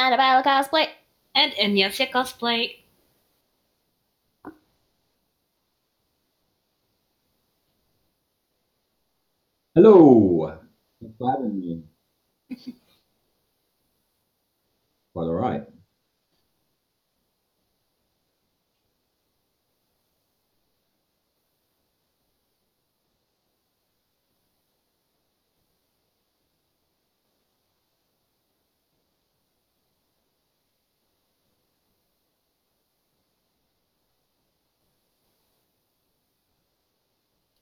Annabelle cosplay. And Inyasia cosplay. Hello. Thanks for having me. Quite all right.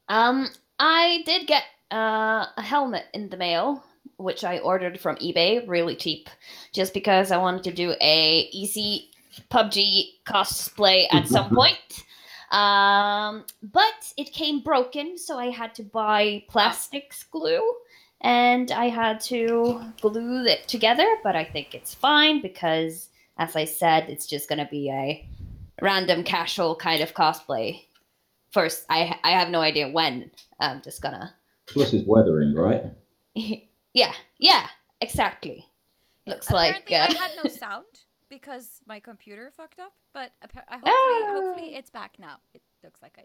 Um, I did get a helmet in the mail, which I ordered from eBay, really cheap, just because I wanted to do a easy PUBG cosplay at some point. But it came broken, so I had to buy plastics glue, and I had to glue it together. But I think it's fine because, as I said, it's just gonna be a random casual kind of cosplay. First, I have no idea when. I'm just gonna. Plus it's weathering, right? Yeah, yeah, exactly. Looks Apparently, like. I had no sound because my computer fucked up. But hopefully, it's back now. It looks like I.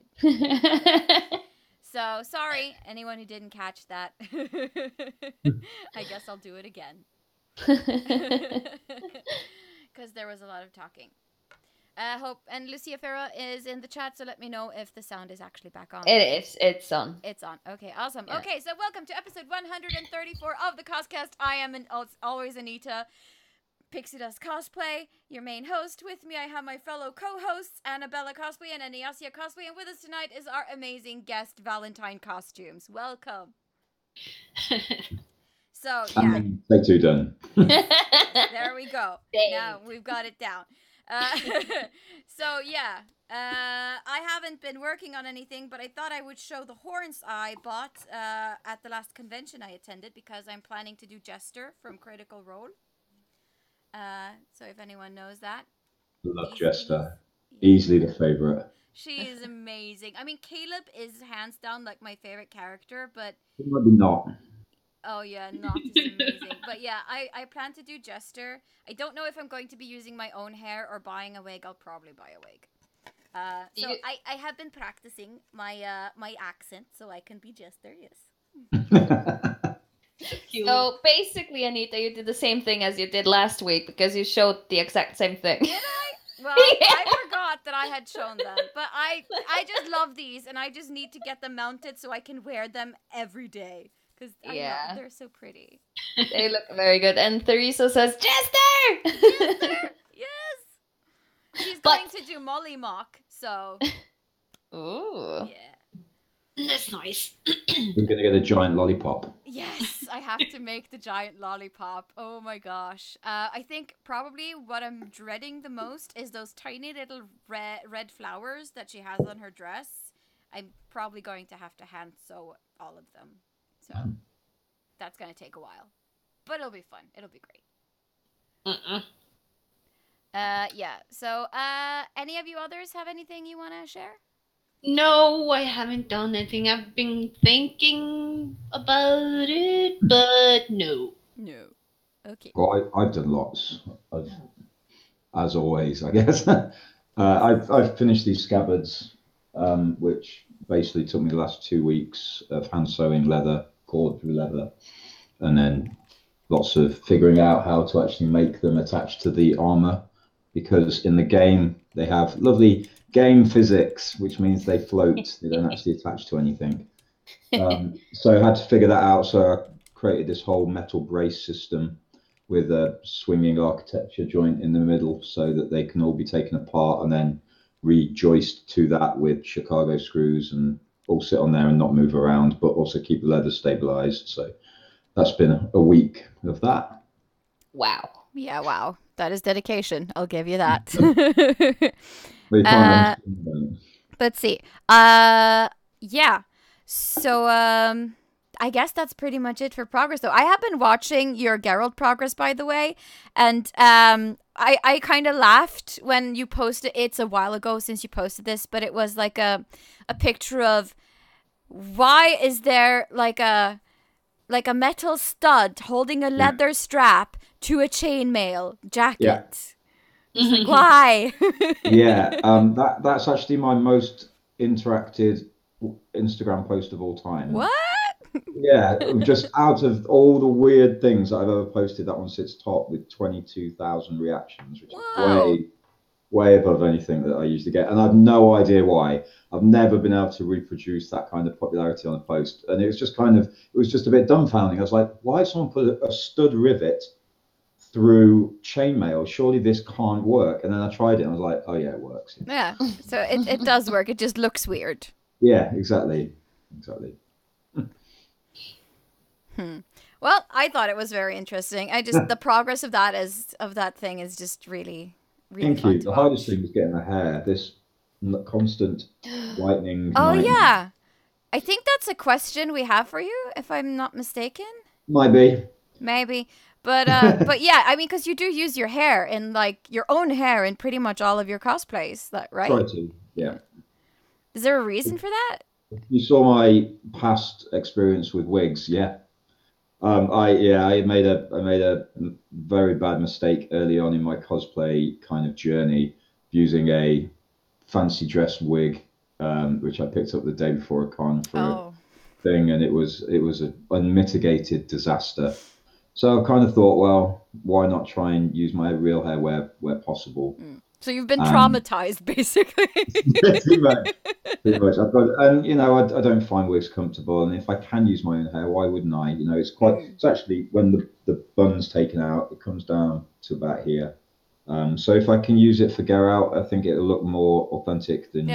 So sorry, anyone who didn't catch that. I guess I'll do it again because there was a lot of talking. Hope and Lucia Ferra is in the chat, so let me know if the sound is actually back on. It is. It's on. It's on. Okay, awesome. Yeah. Okay, so welcome to episode 134 of the CosCast. I am always Anita, Pixie Dust Cosplay, your main host. With me, I have my fellow co-hosts, Annabella Cosplay and Aniasia Cosplay, and with us tonight is our amazing guest, Valentine Costumes. Welcome. So, yeah. Take two done. There we go. Dang. Now we've got it down. So yeah, I haven't been working on anything, but I thought I would show the horns I bought at the last convention I attended because I'm planning to do Jester from Critical Role. So if anyone knows that. Love Jester. Easily the favorite. She is amazing. I mean, Caleb is hands down like my favorite character, but Maybe not. oh yeah, not as amazing. But yeah, I plan to do Jester. I don't know if I'm going to be using my own hair or buying a wig. I'll probably buy a wig. So I have been practicing my my accent so I can be Jester, yes. So basically, Anita, you did the same thing as you did last week because you showed the exact same thing. Did I? Well, Yeah. I forgot that I had shown them. But I just love these and I just need to get them mounted so I can wear them every day. Because they're so pretty. They look very good. And Theresa says, Jester! Jester! Yes! She's going to do Molly Mock, so... Ooh. Yeah. That's nice. We're going to get a giant lollipop. Yes, I have to make the giant lollipop. Oh my gosh. I think probably what I'm dreading the most is those tiny little red flowers that she has on her dress. I'm probably going to have to hand sew all of them. So that's going to take a while. But it'll be fun. It'll be great. Yeah. So, any of you others have anything you want to share? No, I haven't done anything. I've been thinking about it, but no. No. Okay. Well, I've done lots, as always, I guess. I've finished these scabbards, which basically took me the last 2 weeks of hand sewing leather, cord through leather, and then lots of figuring out how to actually make them attach to the armor, because in the game they have lovely game physics, which means they float. They don't actually attach to anything. So I had to figure that out. So I created this whole metal brace system with a swinging architecture joint in the middle so that they can all be taken apart and then rejoiced to that with Chicago screws and all sit on there and not move around, but also keep the leather stabilized. So that's been a week of that. Wow. Yeah, wow. That is dedication. I'll give you that. Let's see. Yeah. So, I guess that's pretty much it for progress, though. I have been watching your Geralt progress, by the way, and I kind of laughed when you posted. It's a while ago since you posted this, but it was like a picture of why is there like a like a metal stud holding a leather strap to a chainmail jacket. Yeah. It's like, why? Yeah, that's actually my most interacted Instagram post of all time. What? Yeah, just out of all the weird things that I've ever posted, that one sits top with 22,000 reactions, which is Wow. way above anything that I usually get. And I've no idea why. I've never been able to reproduce that kind of popularity on a post. And it was just it was just a bit dumbfounding. I was like, why did someone put a stud rivet through chainmail? Surely this can't work. And then I tried it and I was like, oh yeah, it works. Yeah, so it does work. It just looks weird. Yeah, exactly. Well, I thought it was very interesting. The progress of that thing is just really, really Thank fun you. to The watch. hardest thing was getting the hair. This constant whitening. Oh nightmare. yeah, I think that's a question we have for you, if I'm not mistaken. Might be. Maybe, but yeah, I mean, because you do use your hair in like your own hair in pretty much all of your cosplays, that right? Try to. Yeah. Is there a reason for that? You saw my past experience with wigs, yeah. I made a very bad mistake early on in my cosplay kind of journey using a fancy dress wig, which I picked up the day before a con for a thing, and it was an unmitigated disaster. So I kind of thought, well, why not try and use my real hair where possible? So you've been traumatized, basically. Pretty much. I've got, and I don't find wigs comfortable, and if I can use my own hair, why wouldn't I? It's actually when the bun's taken out, it comes down to about here. So if I can use it for go out, I think it'll look more authentic than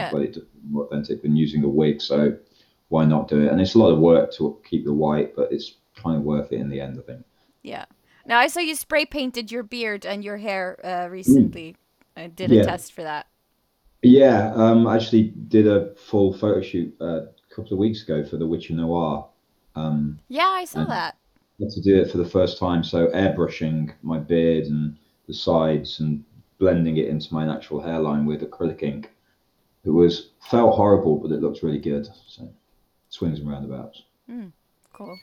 more authentic than using a wig. So why not do it? And it's a lot of work to keep the white, but it's kind of worth it in the end, I think. Yeah. Now I saw you spray painted your beard and your hair recently. I did a test for that. Yeah, I actually did a full photo shoot a couple of weeks ago for The Witcher Noir. Yeah, I saw that. I had to do it for the first time, so airbrushing my beard and the sides and blending it into my natural hairline with acrylic ink. It felt horrible, but it looks really good. So swings and roundabouts. Cool.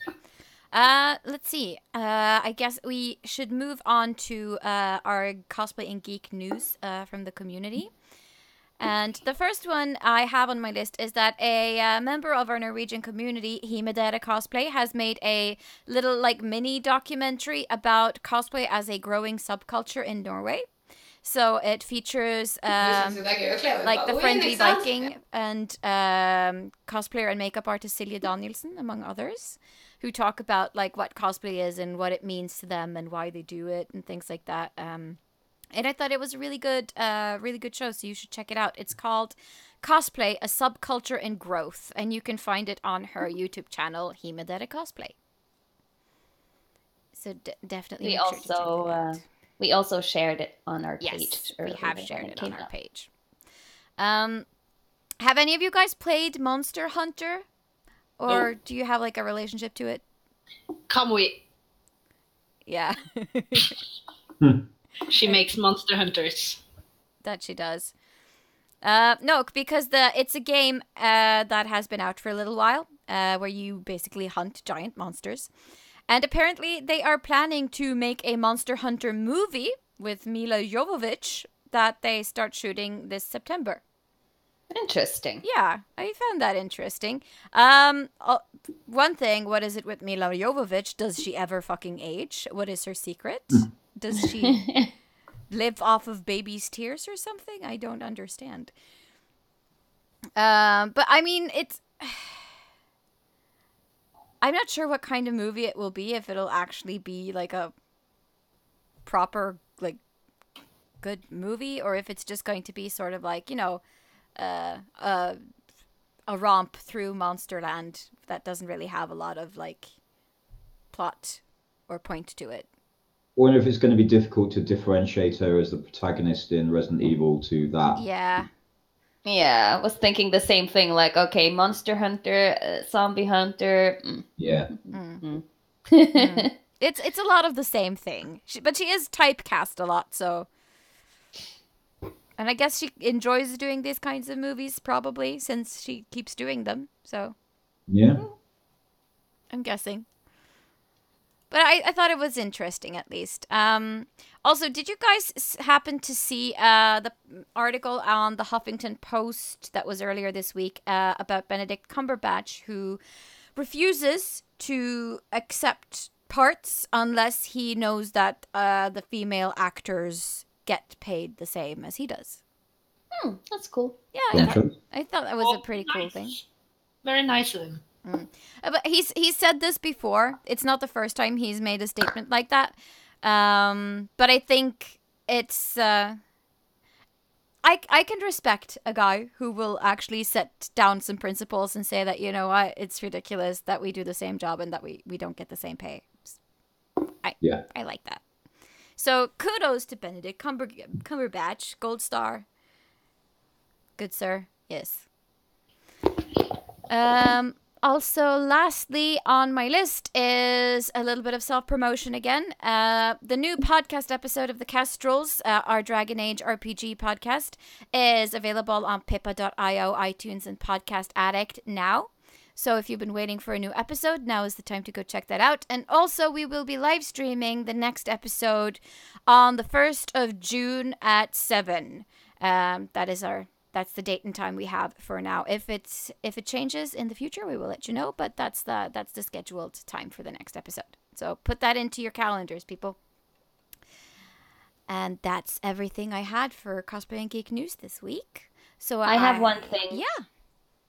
Let's see. I guess we should move on to our cosplay and geek news from the community. And the first one I have on my list is that a member of our Norwegian community, Himedere Cosplay, has made a little like mini documentary about cosplay as a growing subculture in Norway. So it features like the Friendly Viking and cosplayer and makeup artist Silje Danielsen, among others, who talk about like what cosplay is and what it means to them and why they do it and things like that. And I thought it was a really good show, so you should check it out. It's called Cosplay, a Subculture in Growth, and you can find it on her YouTube channel, Himedere Cosplay. So definitely make sure to check it out. We also shared it on our page. Yes, we have shared it on our page. Have any of you guys played Monster Hunter? Or do you have like a relationship to it? Come with. Yeah. She makes Monster Hunters. That she does. No, because it's a game that has been out for a little while, where you basically hunt giant monsters. And apparently they are planning to make a Monster Hunter movie with Mila Jovovich that they start shooting this September. Interesting. Yeah, I found that interesting. One thing, what is it with Mila Jovovich? Does she ever fucking age? What is her secret? Does she live off of baby's tears or something? I don't understand. But I mean, I'm not sure what kind of movie it will be, if it'll actually be like a proper, like, good movie, or if it's just going to be sort of like, a romp through Monsterland that doesn't really have a lot of, like, plot or point to it. I wonder if it's going to be difficult to differentiate her as the protagonist in Resident Evil to that. Yeah. Yeah, I was thinking the same thing. Like, okay, Monster Hunter, Zombie Hunter. Yeah. It's a lot of the same thing. But she is typecast a lot, so... And I guess she enjoys doing these kinds of movies, probably, since she keeps doing them, so... Yeah. I'm guessing. But I thought it was interesting, at least. Also, did you guys happen to see the article on the Huffington Post that was earlier this week about Benedict Cumberbatch, who refuses to accept parts unless he knows that the female actors get paid the same as he does? That's cool. Yeah, Gotcha. I thought that was a pretty cool thing. Very nice of him. But he's said this before. It's not the first time he's made a statement like that. But I think it's I can respect a guy who will actually set down some principles and say that, you know what, it's ridiculous that we do the same job and that we don't get the same pay. I like that. So kudos to Benedict Cumberbatch, gold star. Good sir. Yes. Also, lastly on my list is a little bit of self-promotion again. The new podcast episode of the Kestrels, our Dragon Age RPG podcast, is available on pippa.io, iTunes, and Podcast Addict now. So if you've been waiting for a new episode, now is the time to go check that out. And also, we will be live streaming the next episode on the 1st of June at 7. That's the date and time we have for now. If it changes in the future, we will let you know. But that's the scheduled time for the next episode. So put that into your calendars, people. And that's everything I had for Cosplay and Geek News this week. So I have one thing. Yeah.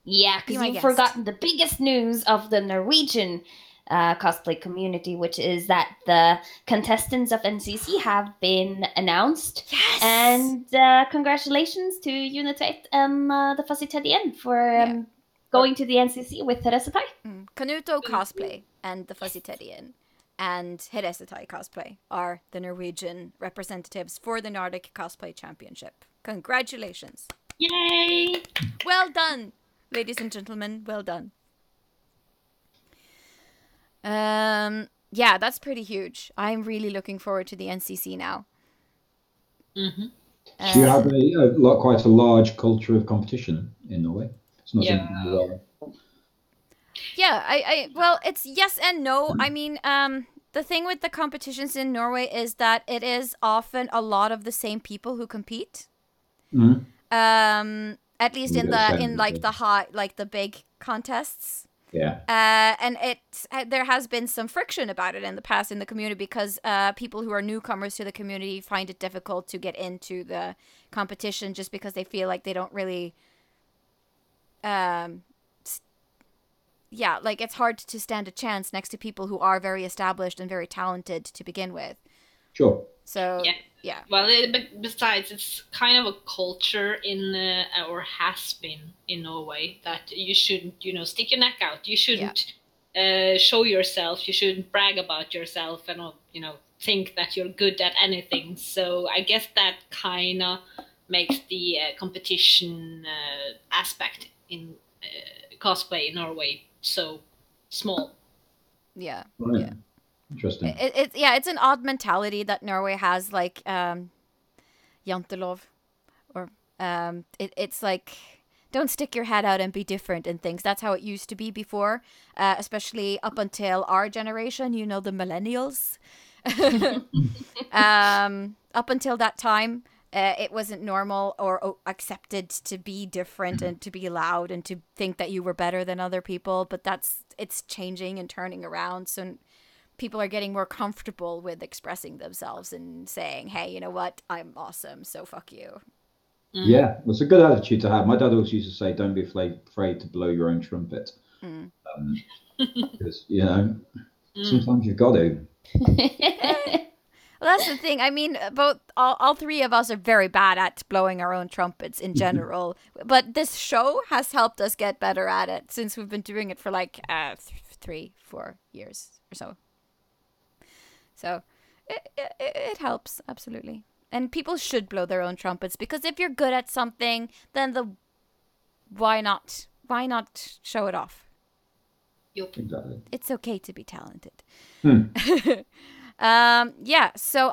Yeah, Be because my you've guest. forgotten the biggest news of the Norwegian cosplay community, which is that the contestants of NCC have been announced. Yes. And congratulations to Unitate and the Fuzzy Teddy N for going to the NCC with Teresatai. Kanuto Cosplay and the Fuzzy Teddy Inn and Hidesetai Cosplay are the Norwegian representatives for the Nordic Cosplay Championship. Congratulations. Yay! Well done, ladies and gentlemen. Well done. Yeah, that's pretty huge. I'm really looking forward to the NCC now. Mm-hmm. Do you have quite a large culture of competition in Norway? It's not Yeah. something Yeah, well, it's yes and no. I mean, the thing with the competitions in Norway is that it is often a lot of the same people who compete. Mm-hmm. At least in the big contests. Yeah. And there has been some friction about it in the past in the community because people who are newcomers to the community find it difficult to get into the competition just because they feel like they don't really, it's hard to stand a chance next to people who are very established and very talented to begin with. Sure. So, yeah. Well, but besides, it's kind of a culture in, or has been in Norway, that you shouldn't, stick your neck out. You shouldn't show yourself. You shouldn't brag about yourself and, think that you're good at anything. So I guess that kind of makes the competition aspect in cosplay in Norway so small. Yeah. Right. Yeah. Interesting. It's an odd mentality that Norway has, like jantelov, or it's like don't stick your head out and be different and things. That's how it used to be before, especially up until our generation. The millennials. Up until that time, it wasn't normal or accepted to be different and to be loud and to think that you were better than other people. But it's changing and turning around. So people are getting more comfortable with expressing themselves and saying, hey, you know what? I'm awesome, so fuck you. Yeah, well, it's a good attitude to have. My dad always used to say, don't be afraid to blow your own trumpet. Because, sometimes you've got to. Well, that's the thing. I mean, all three of us are very bad at blowing our own trumpets in general. But this show has helped us get better at it since we've been doing it for like 3-4 years or so. So it helps, absolutely. And people should blow their own trumpets because if you're good at something, then why not show it off? Yep. Exactly. It's okay to be talented. So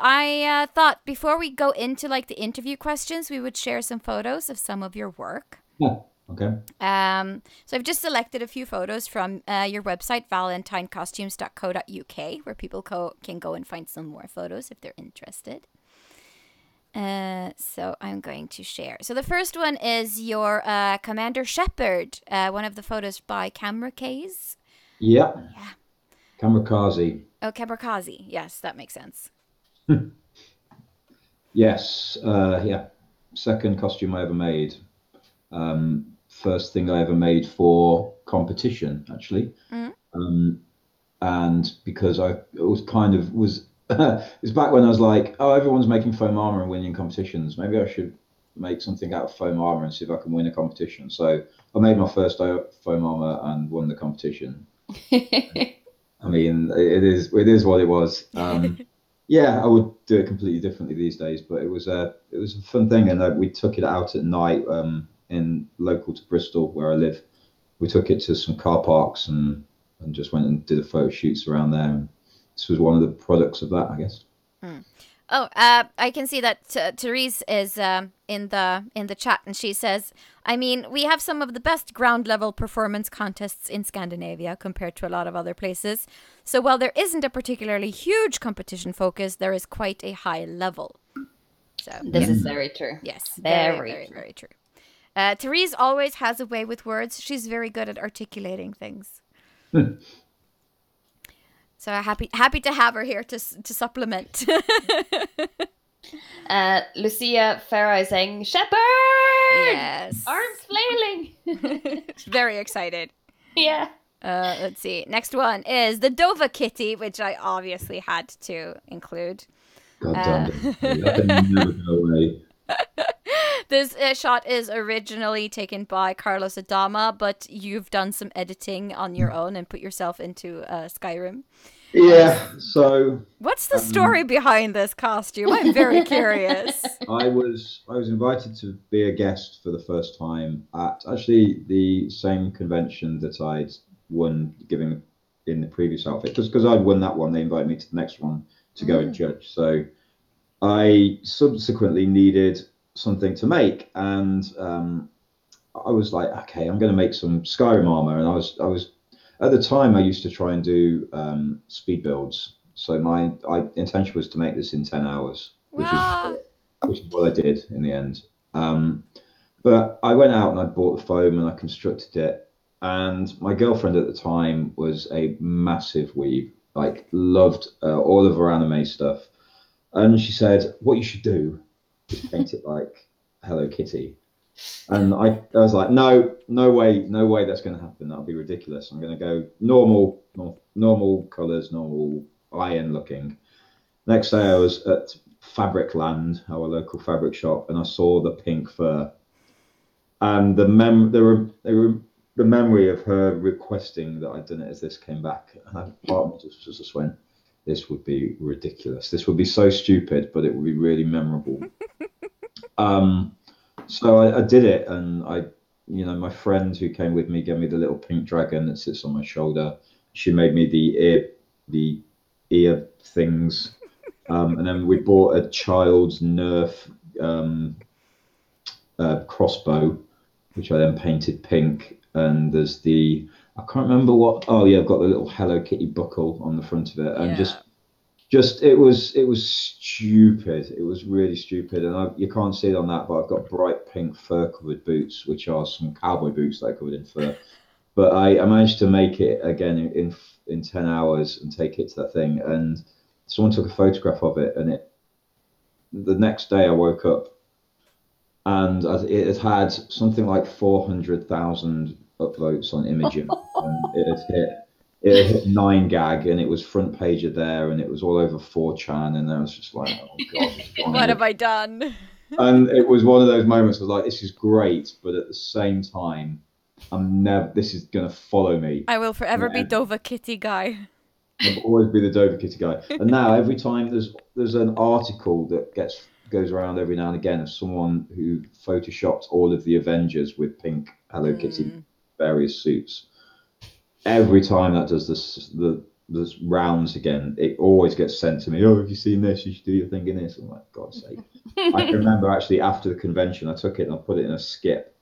I thought before we go into like the interview questions, we would share some photos of some of your work. Yeah. Okay. So I've just selected a few photos from your website, valentinecostumes.co.uk, where people can go and find some more photos if they're interested. So I'm going to share. So the first one is your Commander Shepard, one of the photos by Kamikaze. Yeah. Yeah. Kamikaze. Oh, Kamikaze. Yes, that makes sense. Yes. Yeah. Second costume I ever made. First thing I ever made for competition, actually. And because it was it was back when I was like, oh, everyone's making foam armor and winning competitions. Maybe I should make something out of foam armor and see if I can win a competition. So I made my first foam armor and won the competition. I mean, it is what it was. Yeah, I would do it completely differently these days, but it was a fun thing, and we took it out at night in local to Bristol where I live. We took it to some car parks and just went and did a photo shoots around there. And this was one of the products of that, I guess. Oh, I can see that Therese is in the chat, and she says, I mean, we have some of the best ground level performance contests in Scandinavia compared to a lot of other places. So while there isn't a particularly huge competition focus, there is quite a high level. So this is very true. Yes, very true. Therese always has a way with words. She's very good at articulating things. So happy to have her here to supplement. Lucia Farah is saying, Shepherd! Yes. Arms flailing! Very excited. Yeah. Let's see. Next one is the Dova Kitty, which I obviously had to include. God damn it. That can never go away. This shot is originally taken by Carlos Adama, but you've done some editing on your own and put yourself into Skyrim. Yeah, so what's the story behind this costume? I'm very curious. I was invited to be a guest for the first time at actually the same convention that I'd won giving in the previous outfit. Because I'd won that one, they invited me to the next one to go and judge. So I subsequently needed something to make, and I was like, okay, I'm going to make some Skyrim armor. And I was at the time I used to try and do speed builds. So my intention was to make this in 10 hours, which is what I did in the end. But I went out and I bought the foam and I constructed it. And my girlfriend at the time was a massive weeb, like loved all of her anime stuff. And she said, what you should do is paint it like Hello Kitty. And I was like, no way that's going to happen. That'll be ridiculous. I'm going to go normal colors, normal iron looking. Next day I was at Fabric Land, our local fabric shop, and I saw the pink fur. And the memory of her requesting that I'd done it as this came back, and part of me just went, this would be ridiculous. This would be so stupid, but it would be really memorable. So I did it, and my friend who came with me gave me the little pink dragon that sits on my shoulder. She made me the ear things, and then we bought a child's Nerf crossbow, which I then painted pink. And there's I can't remember what. Oh yeah, I've got the little Hello Kitty buckle on the front of it, and just it was stupid. It was really stupid, and you can't see it on that, but I've got bright pink fur covered boots, which are some cowboy boots that I covered in fur. But I managed to make it again in 10 hours and take it to that thing, and someone took a photograph of it, and the next day I woke up and it had something like 400,000 upvotes on Imagen, and it hit 9gag, and it was front page of there, and it was all over 4chan, and I was just like, oh god, what have I done? And it was one of those moments. I was like, this is great, but at the same time, this is gonna follow me. I will forever be Dova Kitty guy. I'll always be the Dova Kitty guy. And now every time there's an article that goes around every now and again of someone who photoshopped all of the Avengers with pink Hello Kitty various suits. Every time that does this rounds again, it always gets sent to me. Oh, have you seen this? You should do your thing in this. I'm like, God's sake. I can remember actually after the convention, I took it and I put it in a skip.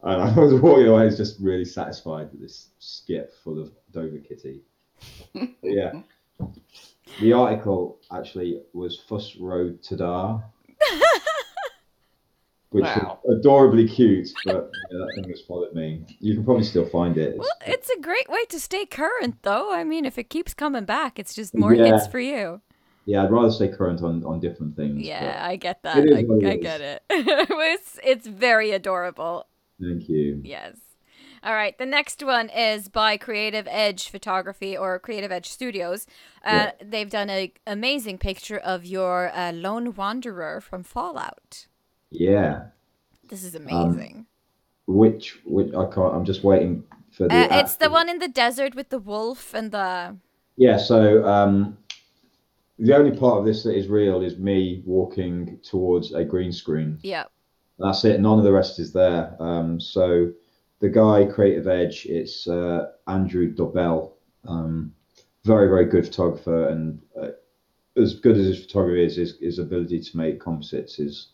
And I was walking away, just really satisfied with this skip full of Dover kitty. But yeah. The article actually was Fuss Road Tadar, which Wow. was adorably cute, but yeah, that thing has followed me. You can probably still find it. Well, it's a great way to stay current, though. I mean, if it keeps coming back, it's just more Yeah, hits for you. yeah, I'd rather stay current on different things, Yeah, but I get it that. is I what it get is. it. It's very adorable. Thank you. Yes. All right. The next one is by Creative Edge Photography or Creative Edge Studios. Yeah. They've done an amazing picture of your lone wanderer from Fallout. Yeah. This is Um, amazing. which I can't. I'm just waiting for the. It's the one in the desert with the wolf and the. Yeah. So the only part of this that is real is me walking towards a green screen. Yeah. That's it. None of the rest is there. So the guy, Creative Edge, it's Andrew Dobell. Very, very good photographer, and as good as his photography is, his ability to make composites is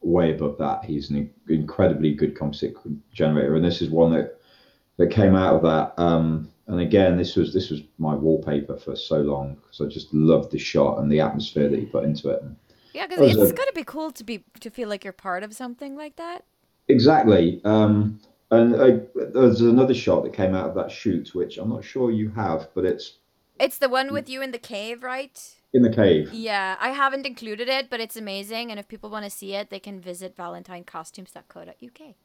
way above that. He's an incredibly good composite generator, and this is one that came out of that. And again, this was my wallpaper for so long because I just loved the shot and the atmosphere that he put into it. Yeah, because That was it's a- gotta be cool to feel like you're part of something like that. Exactly. And there's another shot that came out of that shoot, which I'm not sure you have, but it's It's the one with you in the cave, right? in the cave. Yeah, I haven't included it, but it's amazing. And if people want to see it, they can visit valentinecostumes.co.uk.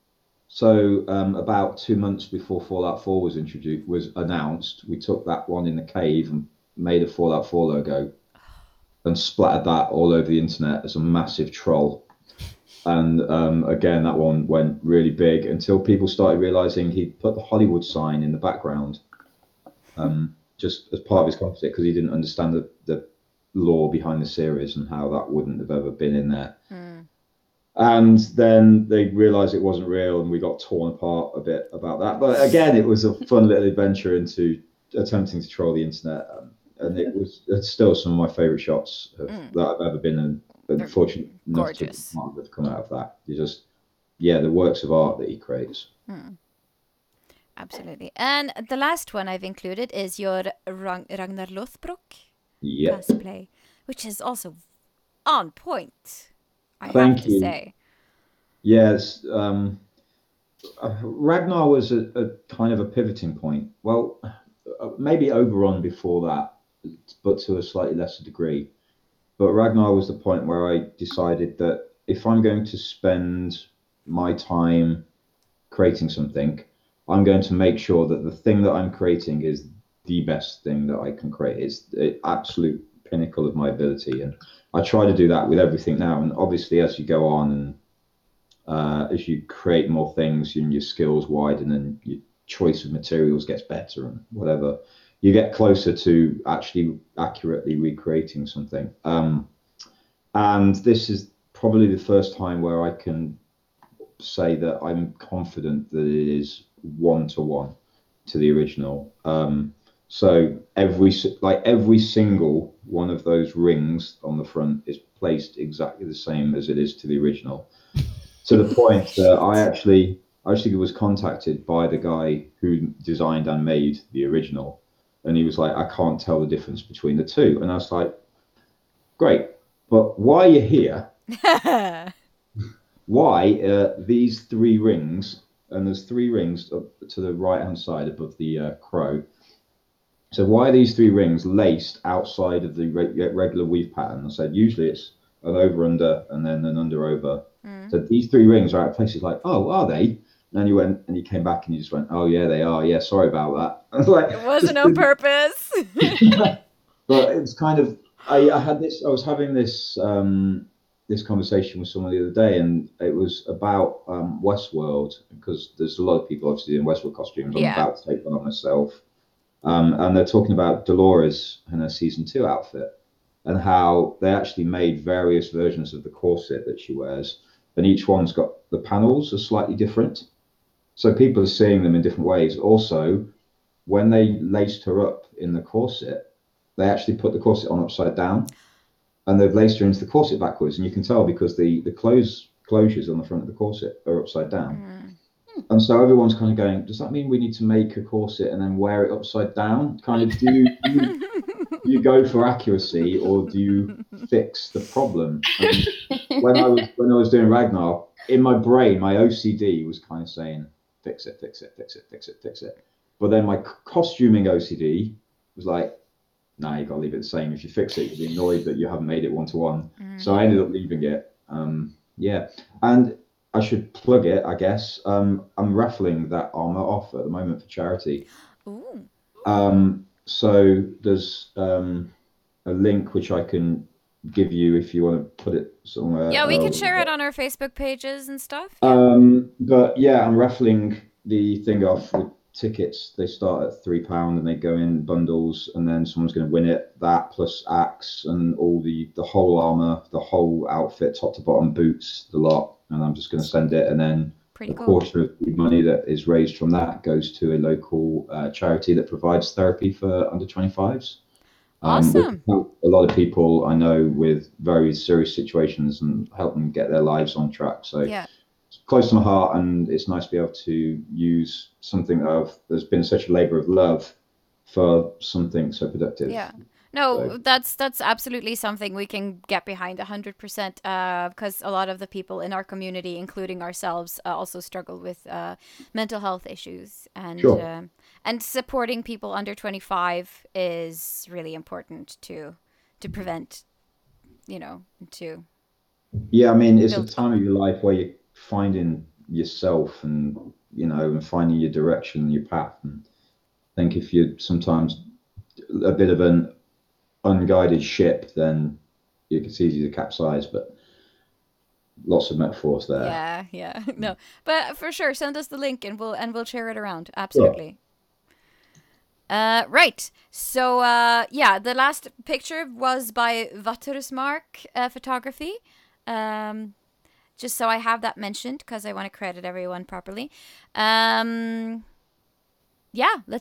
So about 2 months before Fallout 4 was announced, we took that one in the cave and made a Fallout 4 logo and splattered that all over the internet as a massive troll. And again, that one went really big until people started realizing he'd put the Hollywood sign in the background just as part of his composite because he didn't understand the lore behind the series and how that wouldn't have ever been in there. And then they realized it wasn't real and we got torn apart a bit about that. But again, it was a fun little adventure into attempting to troll the internet. And it's still some of my favorite shots that I've ever been fortunate enough to have come out of that. The works of art that he creates. Absolutely. And the last one I've included is your Ragnar Lothbrok Yep. cosplay, which is also on point, I Thank have to you. say. Yes. Ragnar was a kind of a pivoting point. Well, maybe Oberon before that, but to a slightly lesser degree. But Ragnar was the point where I decided that if I'm going to spend my time creating something, I'm going to make sure that the thing that I'm creating is the best thing that I can create. It's the absolute pinnacle of my ability. And I try to do that with everything now. And obviously, as you go on and as you create more things and your skills widen and your choice of materials gets better and whatever, you get closer to actually accurately recreating something. And this is probably the first time where I can say that I'm confident that it is one-to-one to the original. So every single one of those rings on the front is placed exactly the same as it is to the original. To the point that I actually was contacted by the guy who designed and made the original, and he was like, I can't tell the difference between the two. And I was like, great, but why are you here? Why these three rings? And there's three rings up to the right-hand side above the crow. So why are these three rings laced outside of the regular weave pattern? I said, usually it's an over-under and then an under-over. So these three rings are out of place. He's like, oh, are they? And then he went and he came back and he just went, oh, yeah, they are. Yeah, sorry about that. I was like, It wasn't on purpose. But it's kind of, I was having this this conversation with someone the other day, and it was about Westworld, because there's a lot of people obviously in Westworld costumes. I'm about to take one on myself. And they're talking about Dolores and her season 2 outfit and how they actually made various versions of the corset that she wears, and each one's got the panels are slightly different. So people are seeing them in different ways. Also, when they laced her up in the corset, they actually put the corset on upside down, and they've laced her into the corset backwards. And you can tell because the closures on the front of the corset are upside down. And so everyone's kind of going, does that mean we need to make a corset and then wear it upside down? Kind of, do you go for accuracy or do you fix the problem? And when I was doing Ragnar, in my brain, my OCD was kind of saying, fix it, fix it, fix it, fix it, fix it. But then my costuming OCD was like, nah, you got to leave it the same. If you fix it, you'll be annoyed that you haven't made it one-to-one. So I ended up leaving it. Yeah. And I should plug it, I guess. I'm raffling that armor off at the moment for charity. Ooh. So there's a link which I can give you if you want to put it somewhere. Yeah, we can share it on our Facebook pages and stuff. Yeah. But yeah, I'm raffling the thing off with tickets. They start at £3 and they go in bundles, and then someone's going to win it. That plus axe and all the whole armor, the whole outfit, top to bottom, boots, the lot. And I'm just going to send it, and then quarter of the money that is raised from that goes to a local charity that provides therapy for under 25s. Awesome. A lot of people I know with very serious situations and help them get their lives on track. So it's close to my heart, and it's nice to be able to use something that's been such a labor of love for something so productive. Yeah. No, that's absolutely something we can get behind 100%, because a lot of the people in our community, including ourselves, also struggle with mental health issues, and and supporting people under 25 is really important to prevent, to. Yeah, I mean, it's a time of your life where you're finding yourself and and finding your direction, your path. And I think if you're sometimes a bit of an unguided ship, then it's easy to capsize. But lots of metaphors there. Yeah. No, but for sure, send us the link and we'll share it around. Absolutely. Sure. Right. So the last picture was by Vattersmark Photography. Just so I have that mentioned, because I want to credit everyone properly. Let's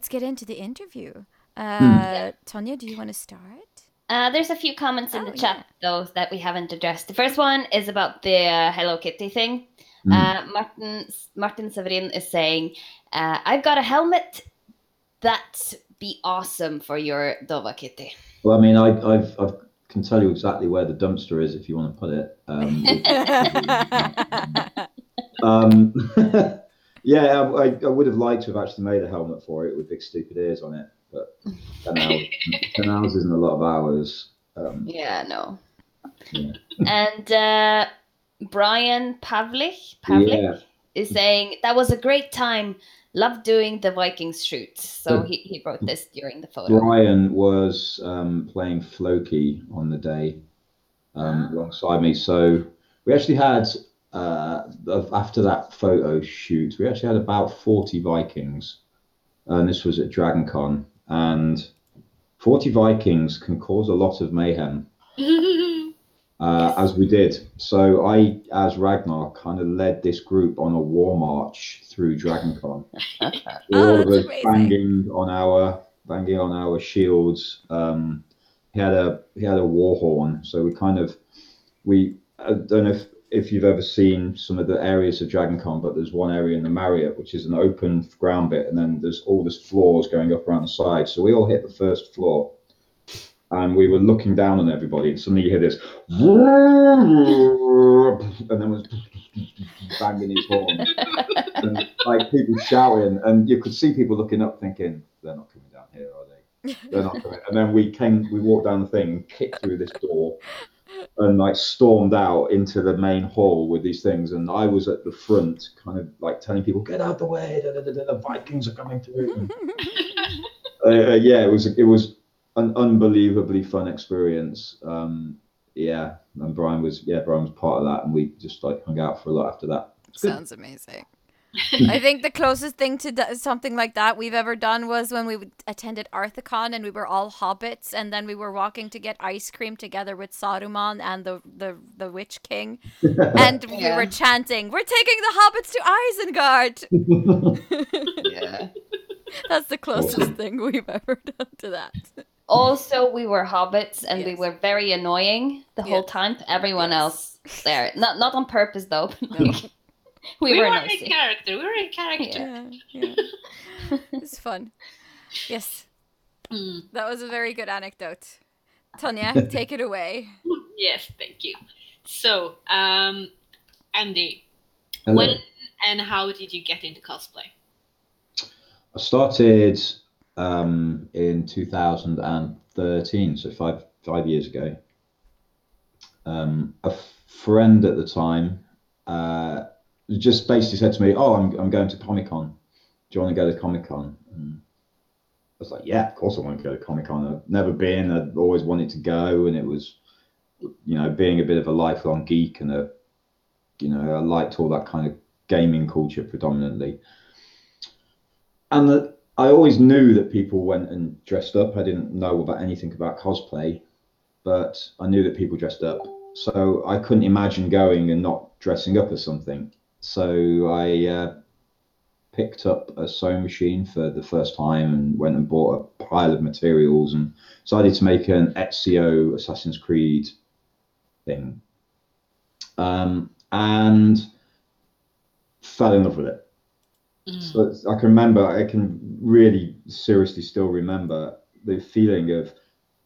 get into the interview. Tonya, do you want to start? There's a few comments in the chat, though, that we haven't addressed. The first one is about the Hello Kitty thing. Martin Severin is saying, I've got a helmet that'd be awesome for your Dova Kitty. Well, I mean, I can tell you exactly where the dumpster is if you want to put it. Yeah, I would have liked to have actually made a helmet for it with big stupid ears on it, but 10 hours isn't a lot of hours. No. Yeah. And Brian Pavlik is saying, that was a great time. Loved doing the Vikings shoot. So he wrote this during the photo. Brian was playing Floki on the day alongside me. So we actually had, after that photo shoot, we actually had about 40 Vikings. And this was at DragonCon. And 40 Vikings can cause a lot of mayhem, as we did. So I, as Ragnar, kind of led this group on a war march through DragonCon. All of us banging on our shields. He had a war horn, so I don't know if you've ever seen some of the areas of DragonCon, but there's one area in the Marriott which is an open ground bit, and then there's all this floors going up around the side. So we all hit the first floor, and we were looking down on everybody, and suddenly you hear this, and then was banging his horn, and like people shouting, and you could see people looking up thinking, they're not coming down here, are they? They're not coming. And then we walked down the thing, kicked through this door, and like stormed out into the main hall with these things, and I was at the front, kind of like telling people, "Get out the way! The Vikings are coming through." It was an unbelievably fun experience. And Brian was part of that, and we just like hung out for a lot after that. Sounds amazing. I think the closest thing to something like that we've ever done was when we attended Arthicon, and we were all hobbits, and then we were walking to get ice cream together with Saruman and the Witch King, and we were chanting, "We're taking the hobbits to Isengard." Yeah, that's the closest thing we've ever done to that. Also, we were hobbits, and we were very annoying the whole time to everyone else there. Not on purpose, though. But We were in nosy. character. We were in character. Yeah. It's fun. Yes. That was a very good anecdote. Tanya, take it away. Yes, thank you. So, Andy, Hello. when and how did you get into cosplay? I started in 2013, so five years ago. A friend at the time just basically said to me, "Oh, I'm going to Comic-Con. Do you want to go to Comic-Con?" And I was like, "Yeah, of course I want to go to Comic-Con. I've never been. I'd always wanted to go, and it was, being a bit of a lifelong geek and I liked all that kind of gaming culture predominantly. And I always knew that people went and dressed up. I didn't know about anything about cosplay, but I knew that people dressed up. So I couldn't imagine going and not dressing up as something. So I picked up a sewing machine for the first time and went and bought a pile of materials and decided to make an Ezio Assassin's Creed thing. And fell in love with it. So I can really seriously still remember the feeling of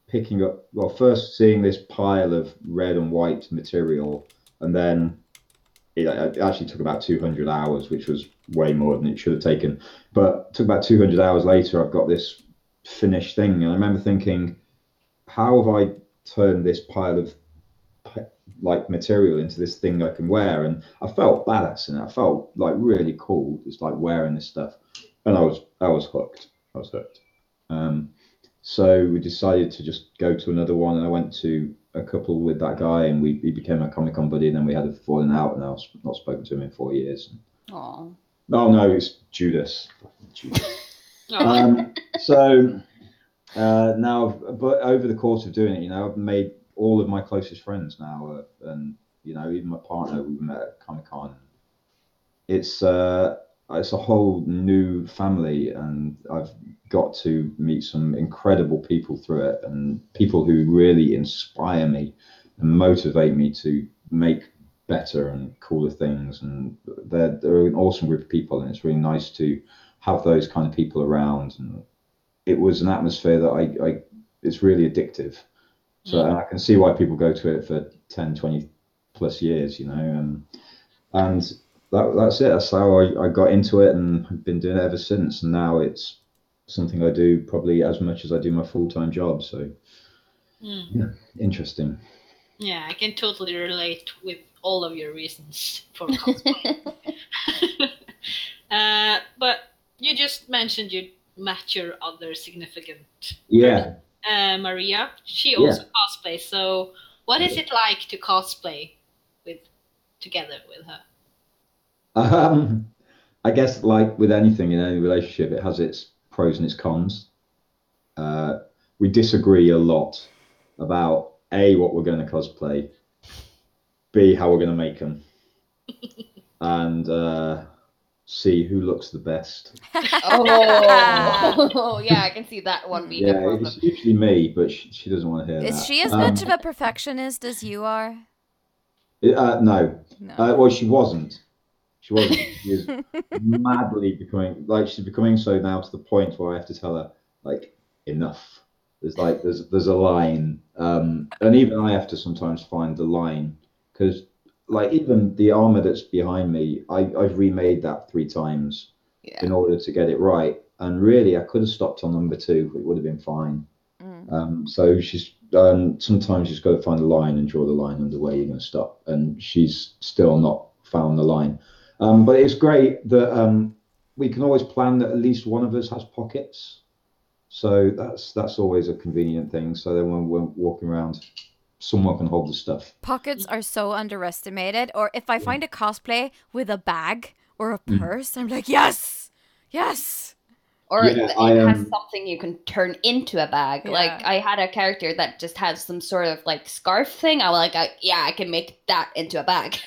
picking up, well, first seeing this pile of red and white material, and then it actually took about 200 hours, which was way more than it should have taken. But it took about 200 hours later, I've got this finished thing. And I remember thinking, how have I turned this pile of like material into this thing I can wear? And I felt badass, and I felt like really cool, just like wearing this stuff. And I was hooked. I was hooked. So we decided to just go to another one, and I went to a couple with that guy, and we became a Comic-Con buddy. And then we had a falling out, and I've not spoken to him in 4 years. Oh. Oh no, it's Judas. So now, but over the course of doing it, I've made all of my closest friends now, and even my partner we met at Comic-Con. It's a whole new family, and I've got to meet some incredible people through it, and people who really inspire me and motivate me to make better and cooler things. And they're an awesome group of people, and it's really nice to have those kind of people around. And it was an atmosphere that it's really addictive. So and I can see why people go to it for 10, 20 plus years, and that's it. That's how I got into it, and I've been doing it ever since. And now it's something I do probably as much as I do my full-time job. So yeah, interesting. Yeah, I can totally relate with all of your reasons for cosplay. But you just mentioned you met your other significant Yeah. Maria. She also cosplays. So what is it like to cosplay together with her? I guess like with anything in any relationship, it has its pros and its cons. We disagree a lot about A, what we're going to cosplay, B, how we're going to make them, and C, who looks the best. Oh, yeah, I can see that one being a problem. It's usually me, but she doesn't want to hear that. Is she as much of a perfectionist as you are? No. Well, she wasn't. She wasn't. She is madly she's becoming so now to the point where I have to tell her, like, enough. There's a line, and even I have to sometimes find the line, because like even the armor that's behind me, I've remade that 3 times in order to get it right. And really, I could have stopped on number 2; it would have been fine. So she's sometimes you've got to find the line and draw the line under where you're going to stop, and she's still not found the line. But it's great that we can always plan that at least one of us has pockets. So that's always a convenient thing. So then when we're walking around, someone can hold the stuff. Pockets are so underestimated. Or if I find a cosplay with a bag or a purse, I'm like, yes. Or it has something you can turn into a bag. Yeah. Like I had a character that just had some sort of like scarf thing. I was like, I can make that into a bag.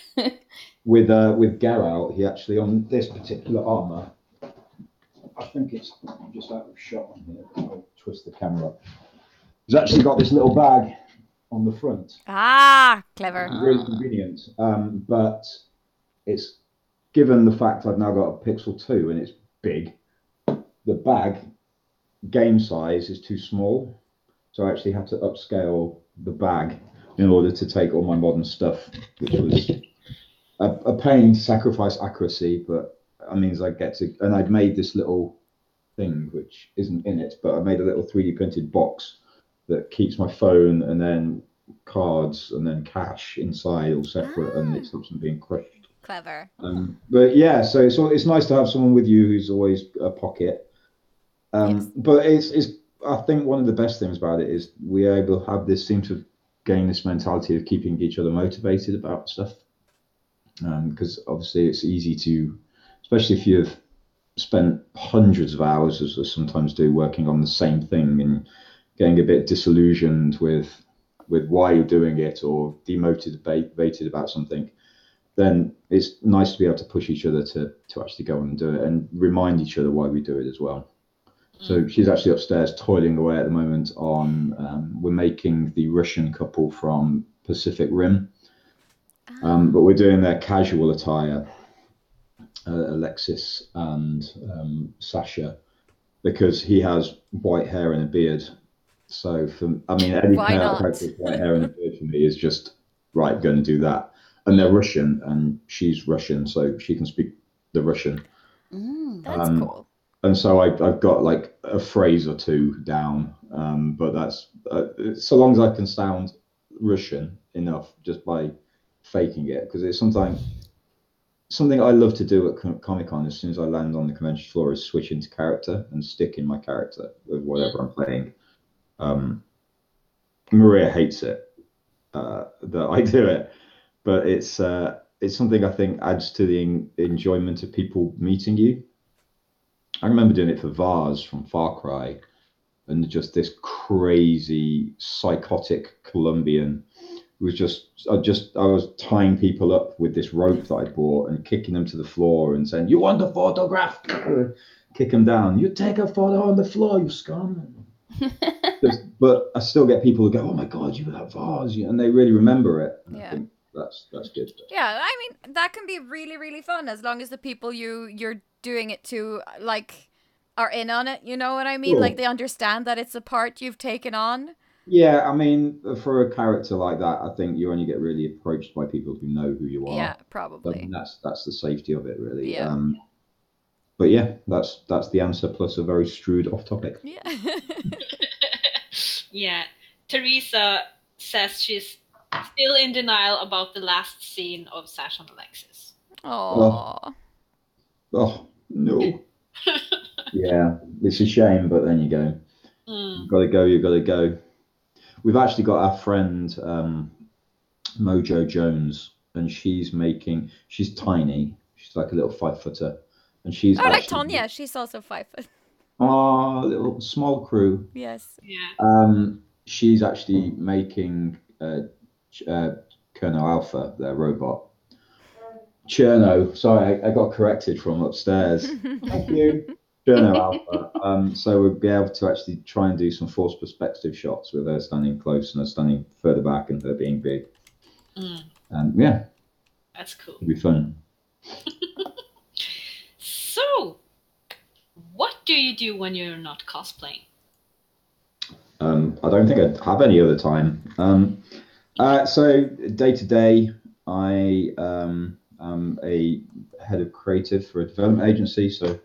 With Geralt, he actually, on this particular armor, I think it's just out of shot on here. I'll twist the camera up. He's actually got this little bag on the front. Ah, clever. It's really convenient, but it's given the fact I've now got a Pixel 2 and it's big, the bag game size is too small. So I actually had to upscale the bag in order to take all my modern stuff, which was a pain to sacrifice accuracy, but that means I get to, and I'd made this little thing, which isn't in it, but I made a little 3D printed box that keeps my phone and then cards and then cash inside all separate, and it stops them being crushed. Clever. But yeah, so it's nice to have someone with you who's always a pocket. Yes. But it's I think one of the best things about it is we are able to have this, seem to gain this mentality of keeping each other motivated about stuff. Because obviously it's easy to, especially if you've spent hundreds of hours, as I sometimes do, working on the same thing and getting a bit disillusioned with why you're doing it or demotivated about something, then it's nice to be able to push each other to actually go and do it and remind each other why we do it as well. So she's actually upstairs toiling away at the moment on, we're making the Russian couple from Pacific Rim, but we're doing their casual attire, Alexis and Sasha, because he has white hair and a beard. So any Why character not? with white hair and a beard for me is just right, going to do that. And they're Russian, and she's Russian, so she can speak the Russian. That's cool. And so I've got like a phrase or two down, but that's so long as I can sound Russian enough just by faking it, because it's something I love to do at Comic-Con. As soon as I land on the convention floor, is switch into character and stick in my character with whatever I'm playing. Maria hates it that I do it, but it's something I think adds to the enjoyment of people meeting you. I remember doing it for Vars from Far Cry, and just this crazy psychotic Colombian was I was tying people up with this rope that I bought and kicking them to the floor and saying, "You want a photograph?" Kick them down. "You take a photo on the floor, you scum." But I still get people who go, "Oh my God, you were that Vars," and they really remember it. And I think that's good. Yeah, I mean, that can be really, really fun as long as the people you're doing it to, like, are in on it, you know what I mean? Cool. Like, they understand that it's a part you've taken on. Yeah, I mean, for a character like that, I think you only get really approached by people who know who you are. Yeah, probably. I mean, that's the safety of it, really. Yeah. But yeah, that's the answer, plus a very strewed off topic. Yeah. Yeah. Teresa says she's still in denial about the last scene of Sash and Alexis. Aww. Oh no. Yeah, it's a shame, but then you go. You've got to go. We've actually got our friend Mojo Jones, and she's tiny. She's like a little 5-footer, and she's like Tonya, she's also 5 foot. Oh, little small crew. Yes. Yeah. She's actually making Colonel Alpha, their robot. Cherno, sorry, I got corrected from upstairs. Thank you. Cherno Alpha. So we'll be able to actually try and do some forced perspective shots with her standing close and her standing further back and her being big. Yeah. That's cool. It'll be fun. So, what do you do when you're not cosplaying? I don't think I have any other time. So day to day, I am a head of creative for a development agency. So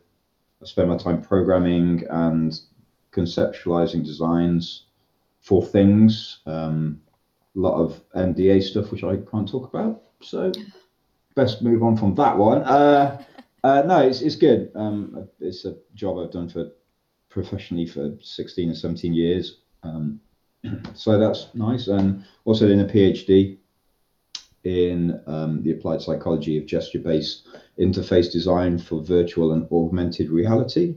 I spend my time programming and conceptualizing designs for things. A lot of NDA stuff, which I can't talk about. So best move on from that one. No, it's good. It's a job I've done professionally for 16 or 17 years. So that's nice. And also doing a PhD in the applied psychology of gesture-based interface design for virtual and augmented reality,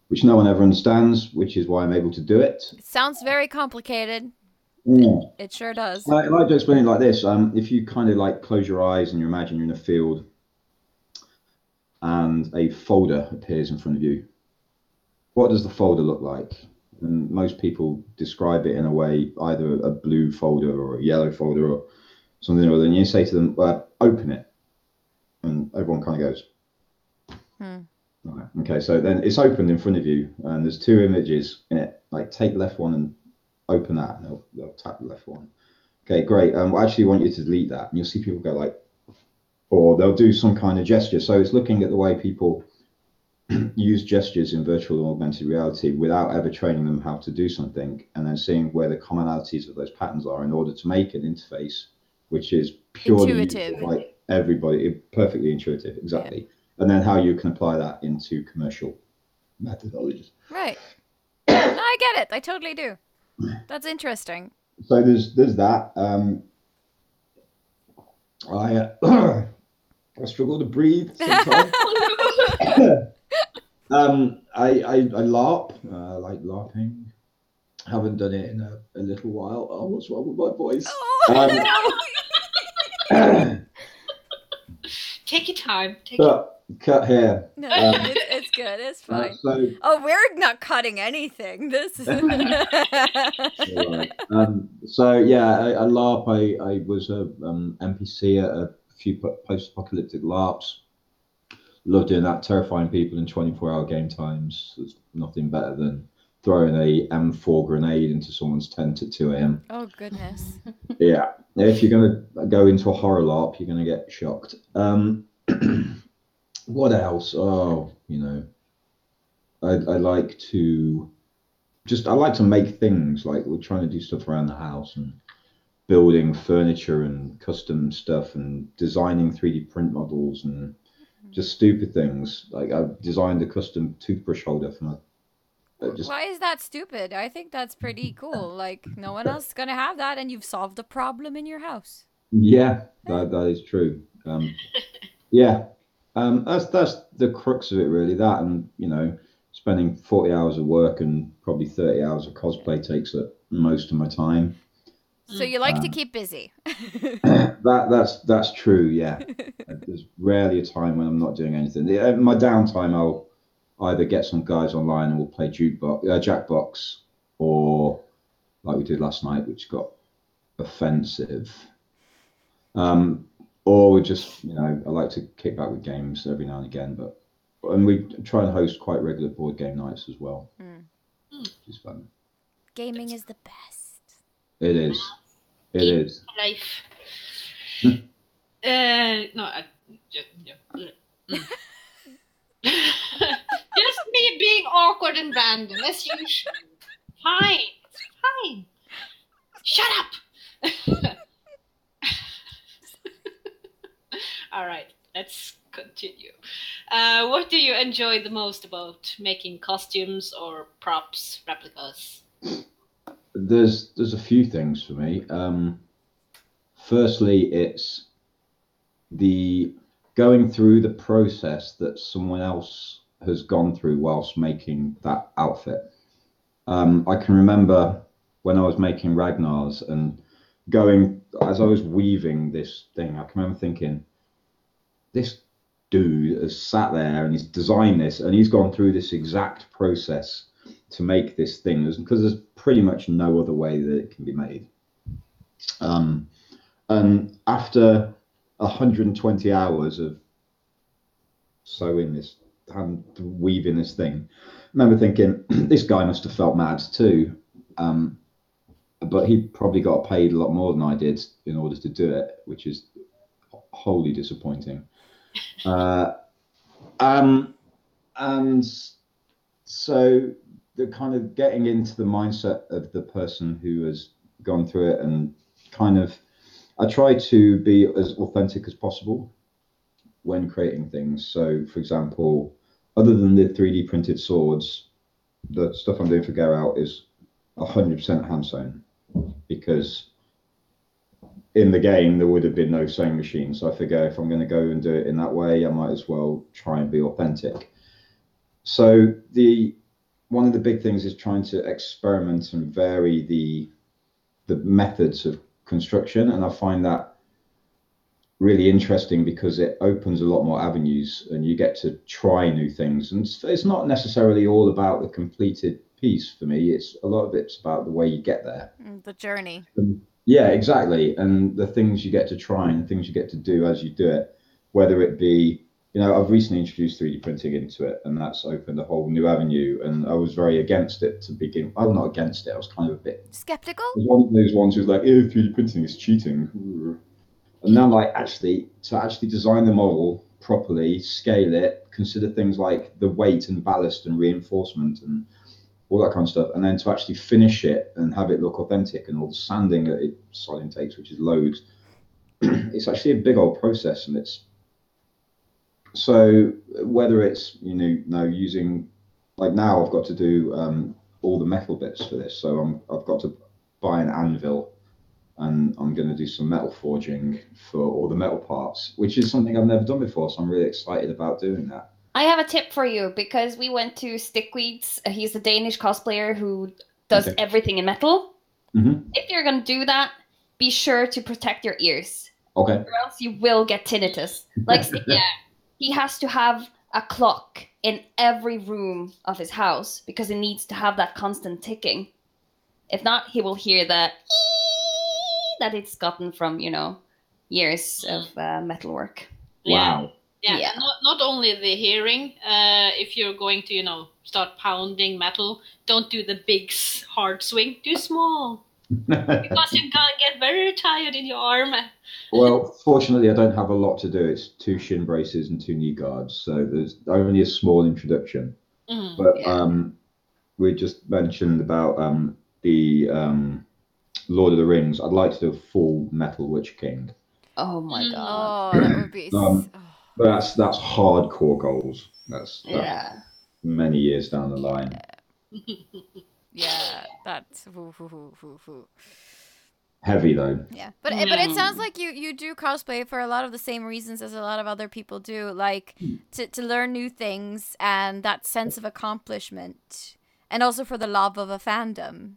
which no one ever understands, which is why I'm able to do it. It sounds very complicated. Yeah. It sure does. I like to explain it like this. If you kind of like close your eyes and you imagine you're in a field and a folder appears in front of you, what does the folder look like? And most people describe it in a way, either a blue folder or a yellow folder or something or other. And you say to them, well, open it. And everyone kind of goes, Hmm. right, okay. So then it's opened in front of you, and there's two images in it. Like, take the left one and open that, and they'll tap the left one. Okay, great. I actually want you to delete that, and you'll see people go like, or they'll do some kind of gesture. So it's looking at the way people use gestures in virtual and augmented reality without ever training them how to do something, and then seeing where the commonalities of those patterns are in order to make an interface which is purely Intuitive. usable by everybody, perfectly intuitive, exactly. Yeah. And then how you can apply that into commercial methodologies. Right. No, I get it. I totally do. That's interesting. So there's that. I struggle to breathe sometimes. I LARP. I like LARPing. Haven't done it in a little while. Oh, what's wrong with my voice? Take your time. Cut here. No, it's good. It's fine. We're not cutting anything. This is. Right. So yeah, I LARP. I was a NPC at a few post-apocalyptic LARPs. Love doing that, terrifying people in 24-hour game times. There's nothing better than throwing a M4 grenade into someone's tent at 2 a.m. Oh, goodness. Yeah. If you're going to go into a horror LARP, you're going to get shocked. What else? Oh, I like to make things. Like, we're trying to do stuff around the house and building furniture and custom stuff and designing 3D print models and just stupid things. Like, I've designed a custom toothbrush holder for my. Why is that stupid? I think that's pretty cool. Like, no one else is gonna have that, and you've solved a problem in your house. Yeah, that is true. Yeah, that's the crux of it, really. That, and spending 40 hours of work and probably 30 hours of cosplay takes up most of my time. So you like to keep busy. That's true. Yeah, there's rarely a time when I'm not doing anything. My downtime, I'll either get some guys online and we'll play Jackbox, or like we did last night, which got offensive. Or we just, I like to kick back with games every now and again, and we try and host quite regular board game nights as well, which is fun. Gaming is the best. It is. It is. Life. No, just me being awkward and random as usual. Fine, it's fine. Shut up. All right, let's continue. What do you enjoy the most about making costumes or props, replicas? There's a few things for me. Firstly, it's the going through the process that someone else has gone through whilst making that outfit. I can remember when I was making Ragnar's and going, as I was weaving this thing, I can remember thinking, this dude has sat there and he's designed this and he's gone through this exact process to make this thing, because there's pretty much no other way that it can be made. And after 120 hours of sewing this, hand weaving this thing, I remember thinking, this guy must have felt mad too. But he probably got paid a lot more than I did in order to do it, which is wholly disappointing. And so the kind of getting into the mindset of the person who has gone through it, and kind of, I try to be as authentic as possible when creating things. So, for example, other than the 3D printed swords, the stuff I'm doing for Go Out is 100% hand sewn, because in the game there would have been no sewing machine. So I figure if I'm going to go and do it in that way, I might as well try and be authentic. So one of the big things is trying to experiment and vary the methods of construction, and I find that really interesting because it opens a lot more avenues and you get to try new things. And it's not necessarily all about the completed piece for me. It's a lot of it's about the way you get there, the journey. Yeah, exactly. And the things you get to try and things you get to do as you do it. whether it be, I've recently introduced 3D printing into it, and that's opened a whole new avenue. And I was very against it to begin. I'm not against it. I was kind of a bit skeptical. I was one of those ones who's like, 3D printing is cheating. And now, like, to design the model properly, scale it, consider things like the weight and ballast and reinforcement and all that kind of stuff, and then to actually finish it and have it look authentic and all the sanding that it solid takes, which is loads. It's actually a big old process, and it's so whether it's now using, like, now I've got to do all the metal bits for this, so I've got to buy an anvil, and I'm going to do some metal forging for all the metal parts, which is something I've never done before, so I'm really excited about doing that. I have a tip for you, because we went to Stickweeds. He's a Danish cosplayer who does everything in metal. Mm-hmm. If you're going to do that, be sure to protect your ears. Okay. Or else you will get tinnitus. Like, he has to have a clock in every room of his house, because he needs to have that constant ticking. If not, he will hear that it's gotten from, years of metalwork. Wow. Yeah. Not only the hearing. If you're going to, start pounding metal, don't do the big hard swing. Do small, because you're gonna get very tired in your arm. Well, fortunately, I don't have a lot to do. It's 2 shin braces and 2 knee guards, so there's only a small introduction. Mm-hmm. But we just mentioned about the Lord of the Rings. I'd like to do a full metal Witch King. Oh my god! Oh, that would be. But that's hardcore goals. That's many years down the line. Yeah, that's heavy though. Yeah, but it sounds like you do cosplay for a lot of the same reasons as a lot of other people do, like to learn new things and that sense of accomplishment, and also for the love of a fandom.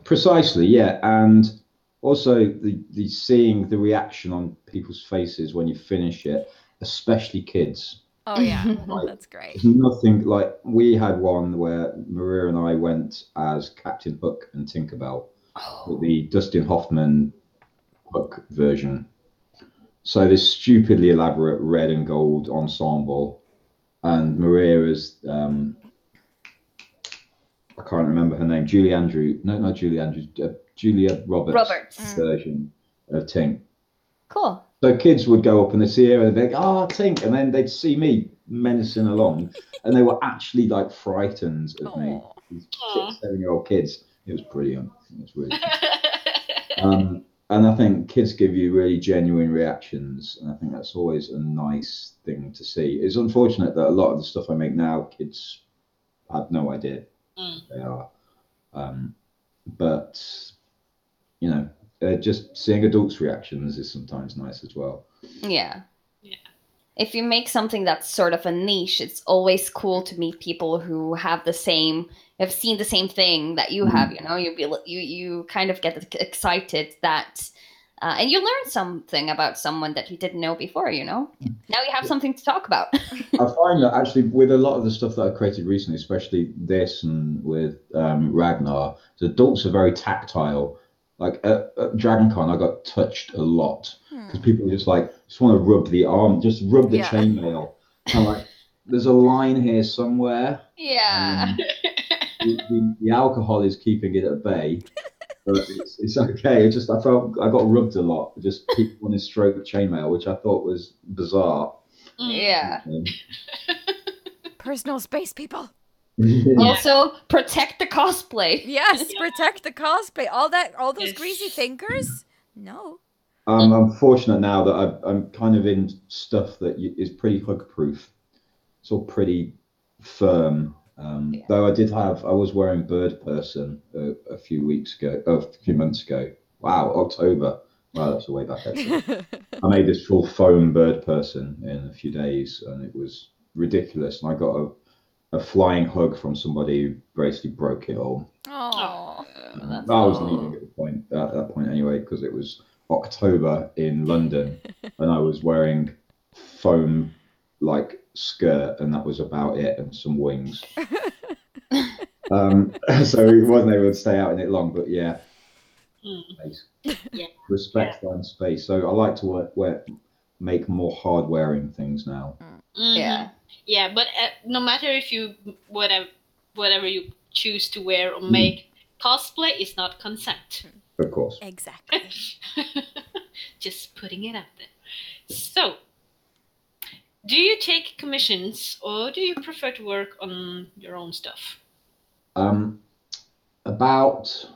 Precisely, yeah, and also the seeing the reaction on people's faces when you finish it, especially kids. Oh yeah, that's great. There's nothing like, we had one where Maria and I went as Captain Hook and Tinkerbell, the Dustin Hoffman Hook version. So this stupidly elaborate red and gold ensemble, and Maria is I can't remember her name. Julia Roberts version of Tink. Cool. So kids would go up and they'd see her and they'd be like, "Oh, Tink," and then they'd see me menacing along, and they were actually like frightened of me. These 6, 7-year-old kids. It was brilliant. It was really cool. And I think kids give you really genuine reactions, and I think that's always a nice thing to see. It's unfortunate that a lot of the stuff I make now, kids have no idea they are. But just seeing adults' reactions is sometimes nice as well. Yeah. If you make something that's sort of a niche, it's always cool to meet people who have seen the same thing that you have. You kind of get excited that, and you learn something about someone that you didn't know before. Now you have something to talk about. I find that actually with a lot of the stuff that I've created recently, especially this and with Ragnar, the adults are very tactile. Like at DragonCon, I got touched a lot because people just want to rub the arm, just rub the chainmail. I'm like, there's a line here somewhere. Yeah. The alcohol is keeping it at bay, but it's okay. I felt I got rubbed a lot. Just people wanted to stroke chainmail, which I thought was bizarre. Yeah. Personal space, people. Also, protect the cosplay. Yes, protect the cosplay. All those greasy fingers? No. I'm fortunate now that I'm kind of in stuff that is pretty hug-proof. It's all pretty firm. Though I was wearing Bird Person a few months ago. Wow, October. Wow, that's a way back actually. I made this full foam Bird Person in a few days, and it was ridiculous. And I got a flying hug from somebody who basically broke it all. Oh, I was leaving at that point anyway, because it was October in London, and I was wearing foam skirt, and that was about it, and some wings. So we wasn't able to stay out in it long, but space. Respect and space. So I like to wear make more hard wearing things now. Yeah. Yeah, but no matter if you whatever you choose to wear or make, cosplay is not consent. Of course. Exactly. Just putting it out there. So, do you take commissions or do you prefer to work on your own stuff? About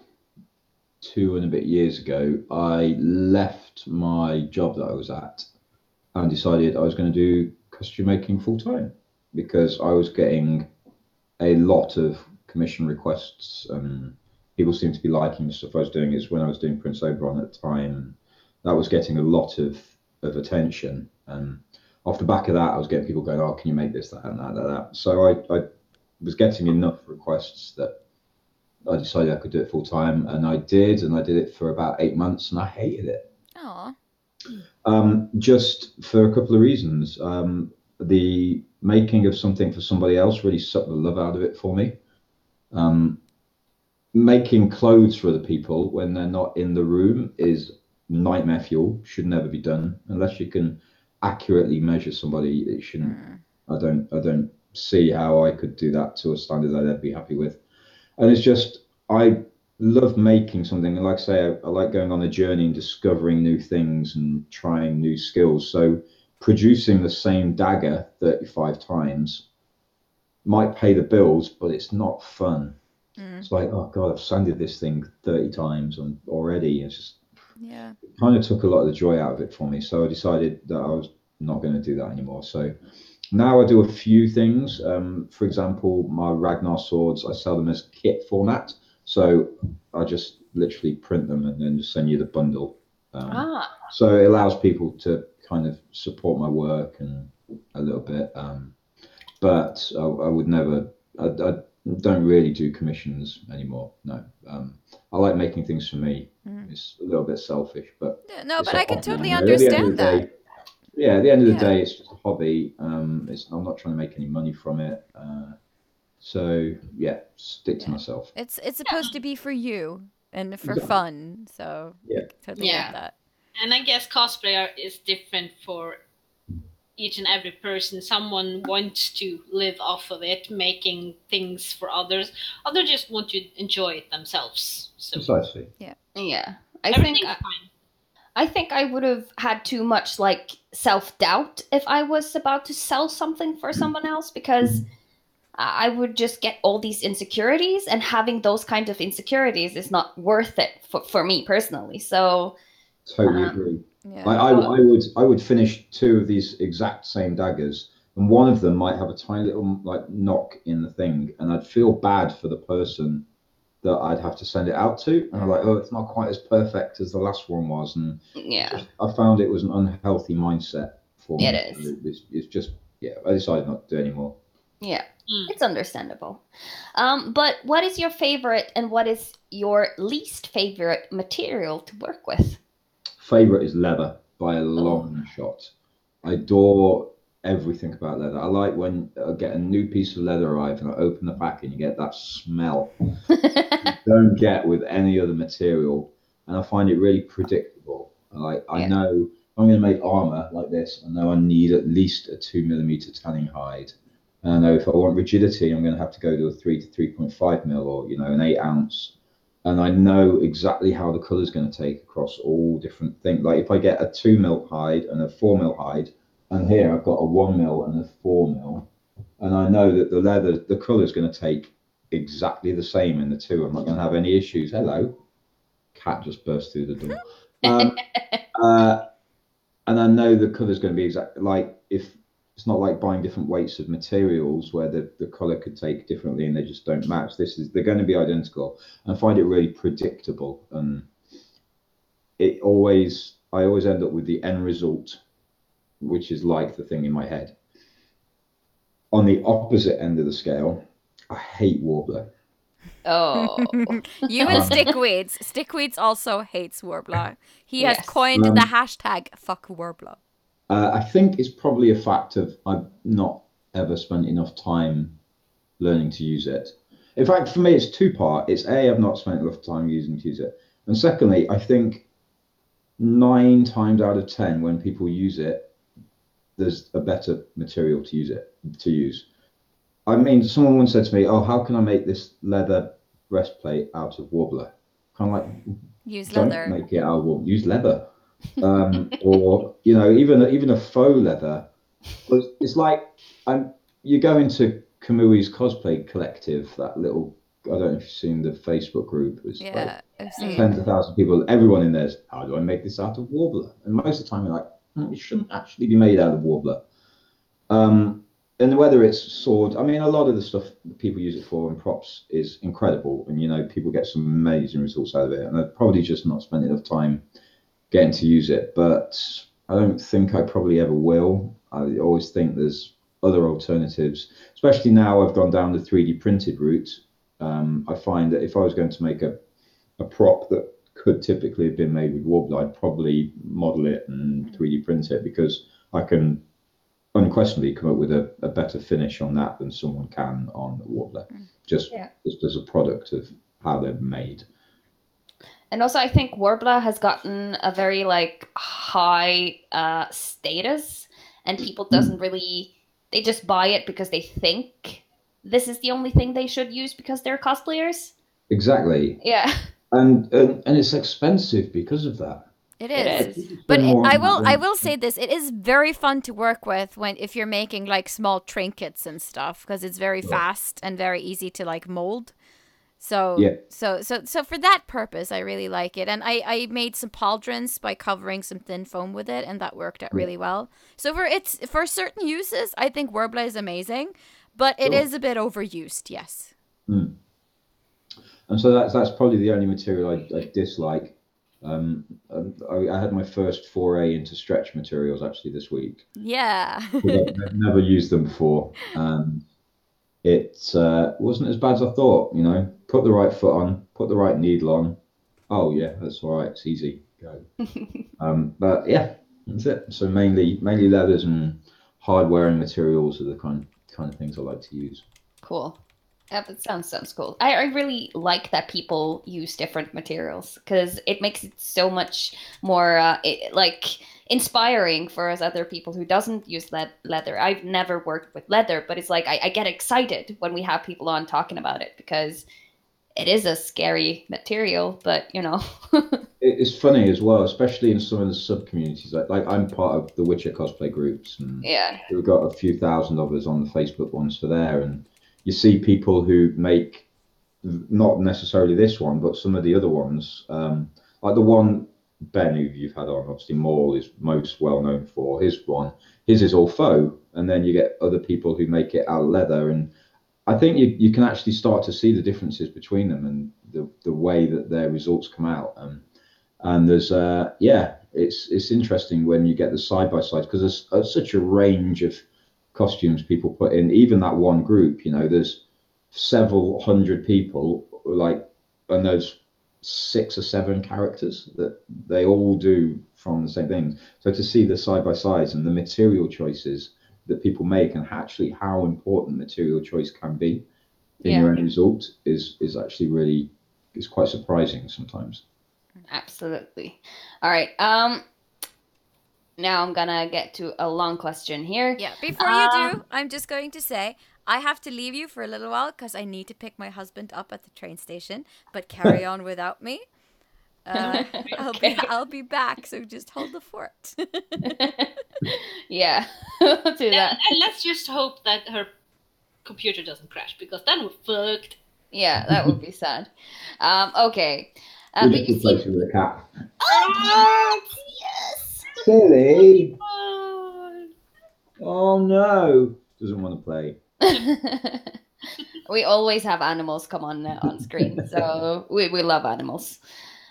2 and a bit years ago, I left my job that I was at and decided I was going to do costume making full time because I was getting a lot of commission requests and people seemed to be liking the stuff I was doing. It's when I was doing Prince Oberon at the time. That was getting a lot of attention. And off the back of that, I was getting people going, oh, can you make this, that, and that. So I was getting enough requests that I decided I could do it full time, and I did it for about 8 months, and I hated it. Just for a couple of reasons. The making of something for somebody else really sucked the love out of it for me. Making clothes for other people when they're not in the room is nightmare fuel. Should never be done unless you can accurately measure somebody. It shouldn't. I don't see how I could do that to a standard that I'd be happy with. And it's just, I love making something. And like I say, I like going on a journey and discovering new things and trying new skills. So producing the same dagger 35 times might pay the bills, but it's not fun. It's like, oh God, I've sanded this thing 30 times already. It's just, it kind of took a lot of the joy out of it for me. So I decided that I was not going to do that anymore. So now I do a few things. For example, my Ragnar swords, I sell them as kit format. So I just literally print them and then just send you the bundle. So it allows people to kind of support my work and a little bit. But I would never, I don't really do commissions anymore. No. I like making things for me. It's a little bit selfish, but no, but I can totally At understand that. Yeah, at the end of the day, it's just a hobby. I'm not trying to make any money from it. So yeah, stick to myself. It's supposed to be for you and for fun. So I totally get that. And I guess cosplay is different for each and every person. Someone wants to live off of it, making things for others. Others just want to enjoy it themselves. So precisely. Yeah. I think I would have had too much like self-doubt if I was about to sell something for someone else, because I would just get all these insecurities, and having those kinds of insecurities is not worth it for me personally. So totally agree. I would finish 2 of these exact same daggers, and one of them might have a tiny little like knock in the thing, and I'd feel bad for the person that I'd have to send it out to, and I'm like, oh, it's not quite as perfect as the last one was, and I found it was an unhealthy mindset for me. It is. It's just I decided not to do anymore. Yeah, it's understandable. But what is your favorite and what is your least favorite material to work with? Favorite is leather by a long shot. I adore everything about leather. I like when I get a new piece of leather arrive and I open the pack and you get that smell you don't get with any other material, and I find it really predictable. I know if I'm going to make armor like this, I know I need at least a 2mm tanning hide, and I know if I want rigidity, I'm going to have to go to a 3 to 3.5 mil, or an 8 ounce. And I know exactly how the color is going to take across all different things. Like if I get a 2mm hide and a 4mm hide, and here I've got a 1mm and a 4mm, and I know that the color is going to take exactly the same in the two. I'm not going to have any issues. Hello, cat just burst through the door. And I know the color is going to be exactly like, if it's not like buying different weights of materials where the color could take differently and they just don't match. They're going to be identical. And I find it really predictable, and I always end up with the end result, which is like the thing in my head. On the opposite end of the scale, I hate Warbler. Oh. You and Stickweeds. Stickweeds also hates Warbler. He has coined the hashtag fuck Warbler. I think it's probably a fact of I've not ever spent enough time learning to use it. In fact, for me, it's 2-part. It's I've not spent enough time using to use it. And secondly, I think 9 times out of 10, when people use it, there's a better material to use. I mean, someone once said to me, "Oh, how can I make this leather breastplate out of warbler?" Kind of like, Use don't leather. make it out of warbler. Use leather, or even a faux leather. But it's like you go into Kamui's cosplay collective, that little. I don't know if you've seen the Facebook group. It's like Yeah, I've Mm. seen. tens of thousands of people. Everyone in there's, how do I make this out of warbler? And most of the time, you're like, it shouldn't actually be made out of warbler. And whether it's sword, I mean, a lot of the stuff that people use it for and props is incredible, and people get some amazing results out of it. And I've probably just not spent enough time getting to use it, but I don't think I probably ever will. I always think there's other alternatives, especially now I've gone down the 3D printed route. I find that if I was going to make a prop that could typically have been made with Warbler, I'd probably model it and 3D print it because I can unquestionably come up with a better finish on that than someone can on Warbler, just Yeah. as a product of how they're made. And also, I think Warbler has gotten a very like high status, and people doesn't really. They just buy it because they think this is the only thing they should use because they're cosplayers. Exactly. Yeah, And it's expensive because of that. It it is. Like, is. people But spend more I on that will I than will say this, it is very fun to work with if you're making like small trinkets and stuff because it's very fast and very easy to like mold. So yeah. so for that purpose I really like it. And I made some pauldrons by covering some thin foam with it and that worked out Yeah. really well. So for certain uses I think Warbler is amazing, but it Sure. is a bit overused, yes. Mm. And so that's probably the only material I dislike. I had my first foray into stretch materials actually this week Yeah. because I've never used them before, and it wasn't as bad as I thought. Put the right foot on, put the right needle on. Oh yeah, that's all right. It's easy. Go. But yeah, that's it. So mainly leathers and hard wearing materials are the kind of things I like to use. Cool. Yeah, that sounds cool. I really like that people use different materials because it makes it so much more like inspiring for us other people who doesn't use leather. I've never worked with leather, but it's like I get excited when we have people on talking about it because it is a scary material, but It's funny as well, especially in some of the sub communities. Like I'm part of the Witcher cosplay groups, and yeah, we've got a few thousand of us on the Facebook ones for there. And you see people who make not necessarily this one, but some of the other ones. Like the one Ben who you've had on, obviously Maul is most well known for his one. His is all faux, and then you get other people who make it out of leather. And I think you can actually start to see the differences between them and the way that their results come out. And there's it's interesting when you get the side by sides because there's such a range of costumes people put in. Even that one group, there's several hundred people, like, and there's 6 or 7 characters that they all do from the same things. So to see the side by sides and the material choices that people make and actually how important material choice can be in yeah, your end result is actually really is quite surprising sometimes. absolutely. All right. Now I'm gonna get to a long question here. Yeah, before you do, I'm just going to say I have to leave you for a little while because I need to pick my husband up at the train station. But carry on without me. Okay. I'll be back. So just hold the fort. Yeah, we'll do that. And let's just hope that her computer doesn't crash because then we're fucked. Yeah, that would be sad. Okay. We But just you replace seem. it with a cat. Oh, yes. Silly. Oh, Oh no. Doesn't want to play. We always have animals come on screen, so we love animals.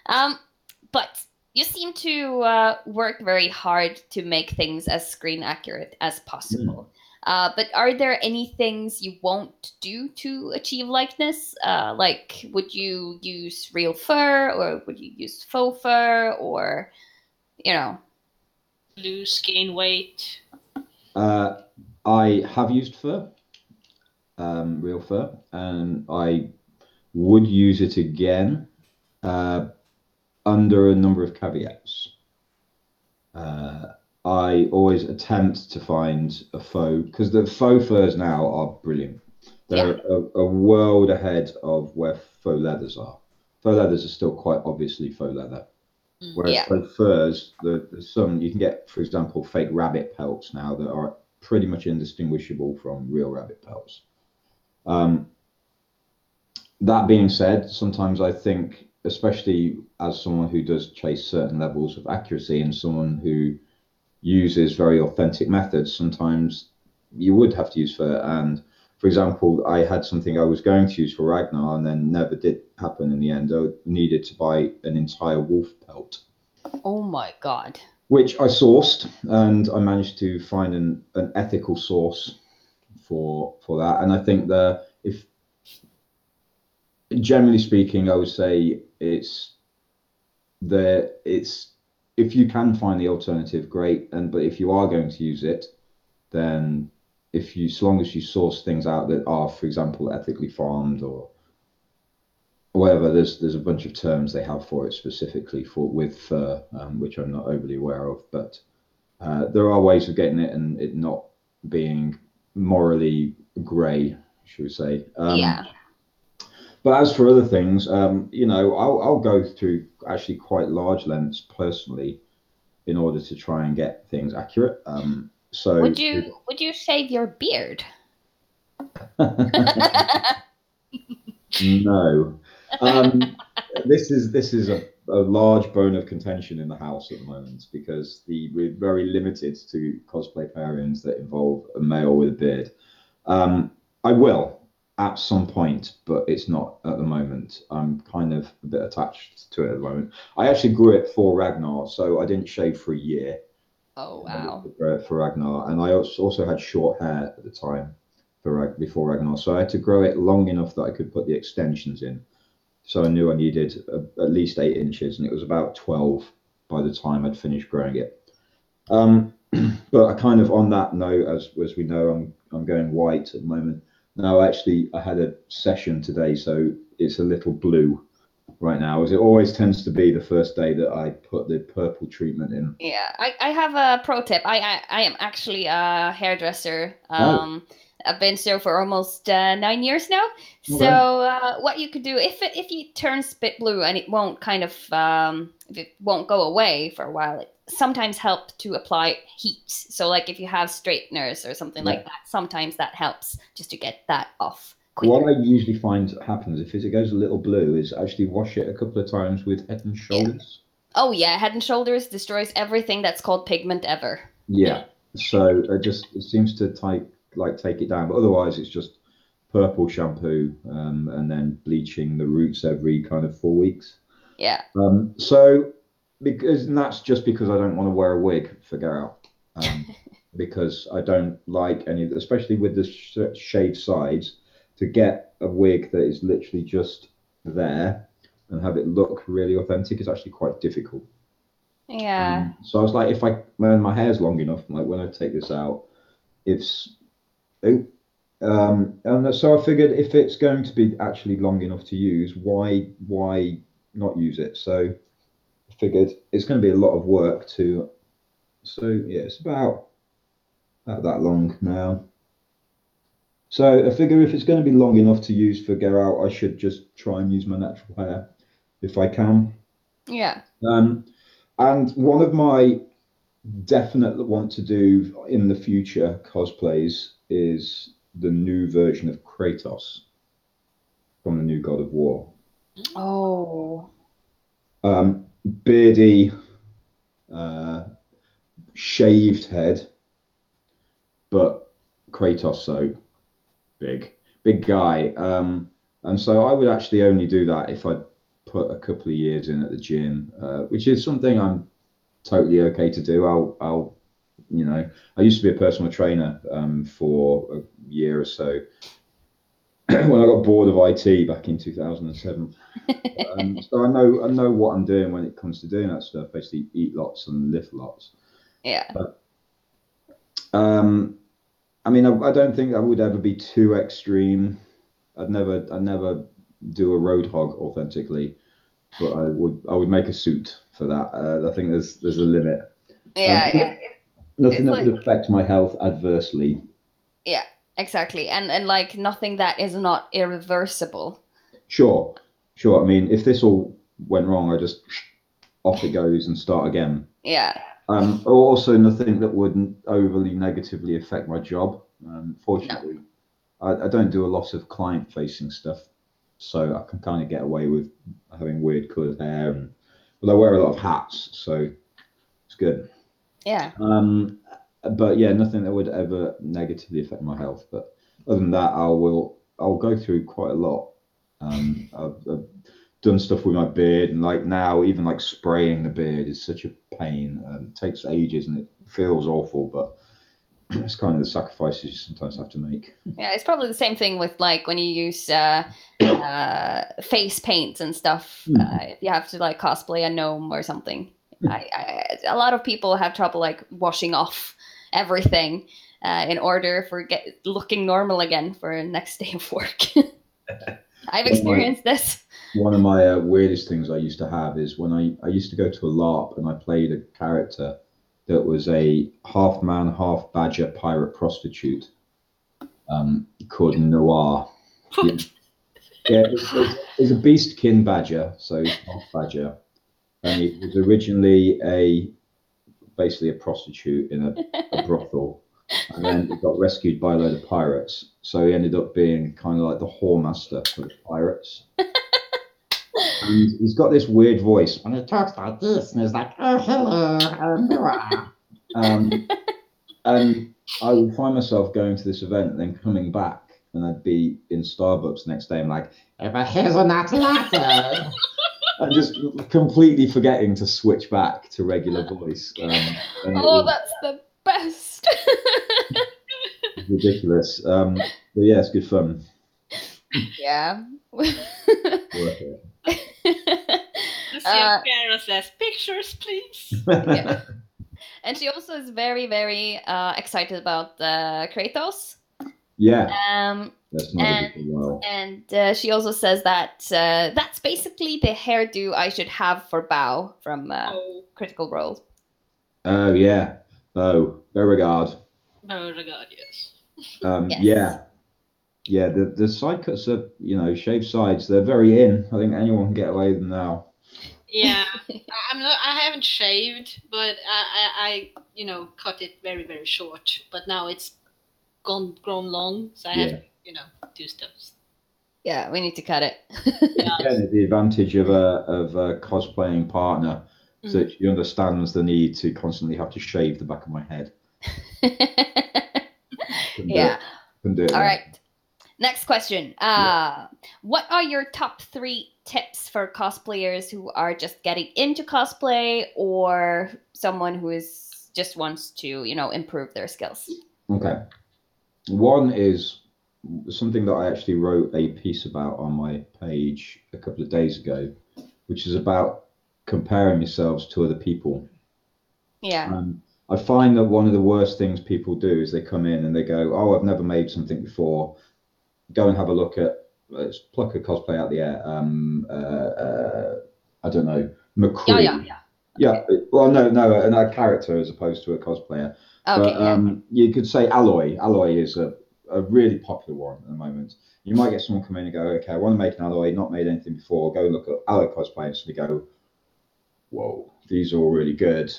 But you seem to work very hard to make things as screen accurate as possible. But are there any things you won't do to achieve likeness? Like, would you use real fur, or would you use faux fur, or you know? lose, gain weight. I have used fur, real fur, and I would use it again under a number of caveats. I always attempt to find a faux, because the faux furs now are brilliant. They're a world ahead of where faux leathers are. Faux leathers are still quite obviously faux leather. Whereas faux furs, there's some, you can get, for example, fake rabbit pelts now that are pretty much indistinguishable from real rabbit pelts. That being said, sometimes I think, especially as someone who does chase certain levels of accuracy and someone who uses very authentic methods, sometimes you would have to use fur. And for example, I had something I was going to use for Ragnar and then never did happen in the end. I needed to buy an entire wolf pelt. Oh my God. Which I sourced, and I managed to find an ethical source for that. And I think if generally speaking, I would say it's if you can find the alternative, great. But if you are going to use it, then as long as you source things out that are, for example, ethically farmed or whatever, there's a bunch of terms they have for it specifically with fur, which I'm not overly aware of, but there are ways of getting it and it not being morally grey, should we say? But as for other things, I'll go through actually quite large lengths personally in order to try and get things accurate. So would you shave your beard? No. This is a large bone of contention in the house at the moment because we're very limited to cosplay pairings that involve a male with a beard. I will at some point, but it's not at the moment. I'm kind of a bit attached to it at the moment. I actually grew it for Ragnar, so I didn't shave for a year. Oh wow! For Ragnar, and I also had short hair at the time before Ragnar, so I had to grow it long enough that I could put the extensions in. So I knew I needed at least 8 inches, and it was about 12 by the time I'd finished growing it. But I kind of, on that note, as we know, I'm going white at the moment. Now, actually, I had a session today, so it's a little blue right now, as it always tends to be the first day that I put the purple treatment in. Yeah, I have a pro tip. I am actually a hairdresser. I've been so for almost 9 years now. Okay. So what you could do if it turns a bit blue and it won't if it won't go away for a while, it sometimes helps to apply heat. So like if you have straighteners or something like that, sometimes that helps just to get that off quicker. What I usually find happens if it goes a little blue is actually wash it a couple of times with Head and Shoulders. Yeah. Oh yeah, Head and Shoulders destroys everything that's called pigment ever. Yeah, so it seems to take it down, but otherwise it's just purple shampoo and then bleaching the roots every kind of 4 weeks. Yeah. So that's just because I don't want to wear a wig for Geralt, because I don't like any, especially with the shaved sides, to get a wig that is literally just there and have it look really authentic is actually quite difficult. Yeah. So I was like, when my hair's long enough, like when I take this out, and so I figured if it's going to be actually long enough to use, why not use it? So I figured it's going to be a lot of work so yeah, it's about that long now. So I figure if it's going to be long enough to use for Geralt, I should just try and use my natural hair if I can. Yeah. And one of my definite want to do in the future cosplays is the new version of Kratos from the new God of War. Oh. Beardy, shaved head, but Kratos so big guy. And so I would actually only do that if I put a couple of years in at the gym, which is something I'm totally okay to do. I used to be a personal trainer for a year or so when I got bored of IT back in 2007. So I know what I'm doing when it comes to doing that stuff. Basically, eat lots and lift lots. Yeah. But, I mean, I don't think I would ever be too extreme. I'd never do a roadhog authentically, but I would make a suit for that. I think there's a limit. Yeah. Nothing that would affect my health adversely. Yeah, exactly. And like nothing that is not irreversible. Sure. I mean, if this all went wrong, I just off it goes and start again. Yeah. Also, nothing that wouldn't overly negatively affect my job. Fortunately, I don't do a lot of client-facing stuff, so I can kind of get away with having weird coloured hair, but I wear a lot of hats, so it's good. Yeah. But yeah, nothing that would ever negatively affect my health. But other than that, I'll go through quite a lot. I've done stuff with my beard, and like now, even like spraying the beard is such a pain. It takes ages, and it feels awful. But it's kind of the sacrifices you sometimes have to make. Yeah, it's probably the same thing with like when you use face paints and stuff. If you have to like cosplay a gnome or something, a lot of people have trouble like washing off everything in order for looking normal again for next day of work. I've experienced this. One of my weirdest things I used to have is when I used to go to a LARP and I played a character that was a half man, half badger pirate prostitute called Noir. Yeah, it's a beastkin badger, so he's half badger, and he was originally basically a prostitute in a brothel, and then he got rescued by a load of pirates. So he ended up being kind of like the whoremaster for the pirates. And he's got this weird voice, and he talks like this, and he's like, "Oh, hello, and I would find myself going to this event and then coming back, and I'd be in Starbucks the next day. I'm like, here's a latte, and just completely forgetting to switch back to regular voice. That's the best. Ridiculous. But yeah, it's good fun. Yeah. Worth it. Sarah says, "Pictures, please." Yeah. And she also is very, very excited about Kratos. Yeah. That's not and she also says that that's basically the hairdo I should have for Bao from Critical Role. Oh yeah. Oh, Beauregard. Beauregard, yes. Yes. Yeah. The side cuts are, shaved sides. They're very in. I think anyone can get away with them now. Yeah, I haven't shaved, but I cut it very, very short. But now it's grown long, so I have to, do stuff. Yeah, we need to cut it. Again, the advantage of a cosplaying partner is that she understands the need to constantly have to shave the back of my head. Yeah. Couldn't do it. All right. Next question. What are your top 3 tips for cosplayers who are just getting into cosplay or someone who is just wants to, improve their skills? Okay. One is something that I actually wrote a piece about on my page a couple of days ago, which is about comparing yourselves to other people. Yeah. I find that one of the worst things people do is they come in and they go, "Oh, I've never made something before. Go and have a look at, let's pluck a cosplay out the air. I don't know, McCree." Yeah. Well, no, a character as opposed to a cosplayer. Okay, but you could say Alloy. Alloy is a really popular one at the moment. You might get someone come in and go, "Okay, I want to make an Alloy, not made anything before. Go look at Alloy cosplay," and suddenly go, "Whoa, these are all really good.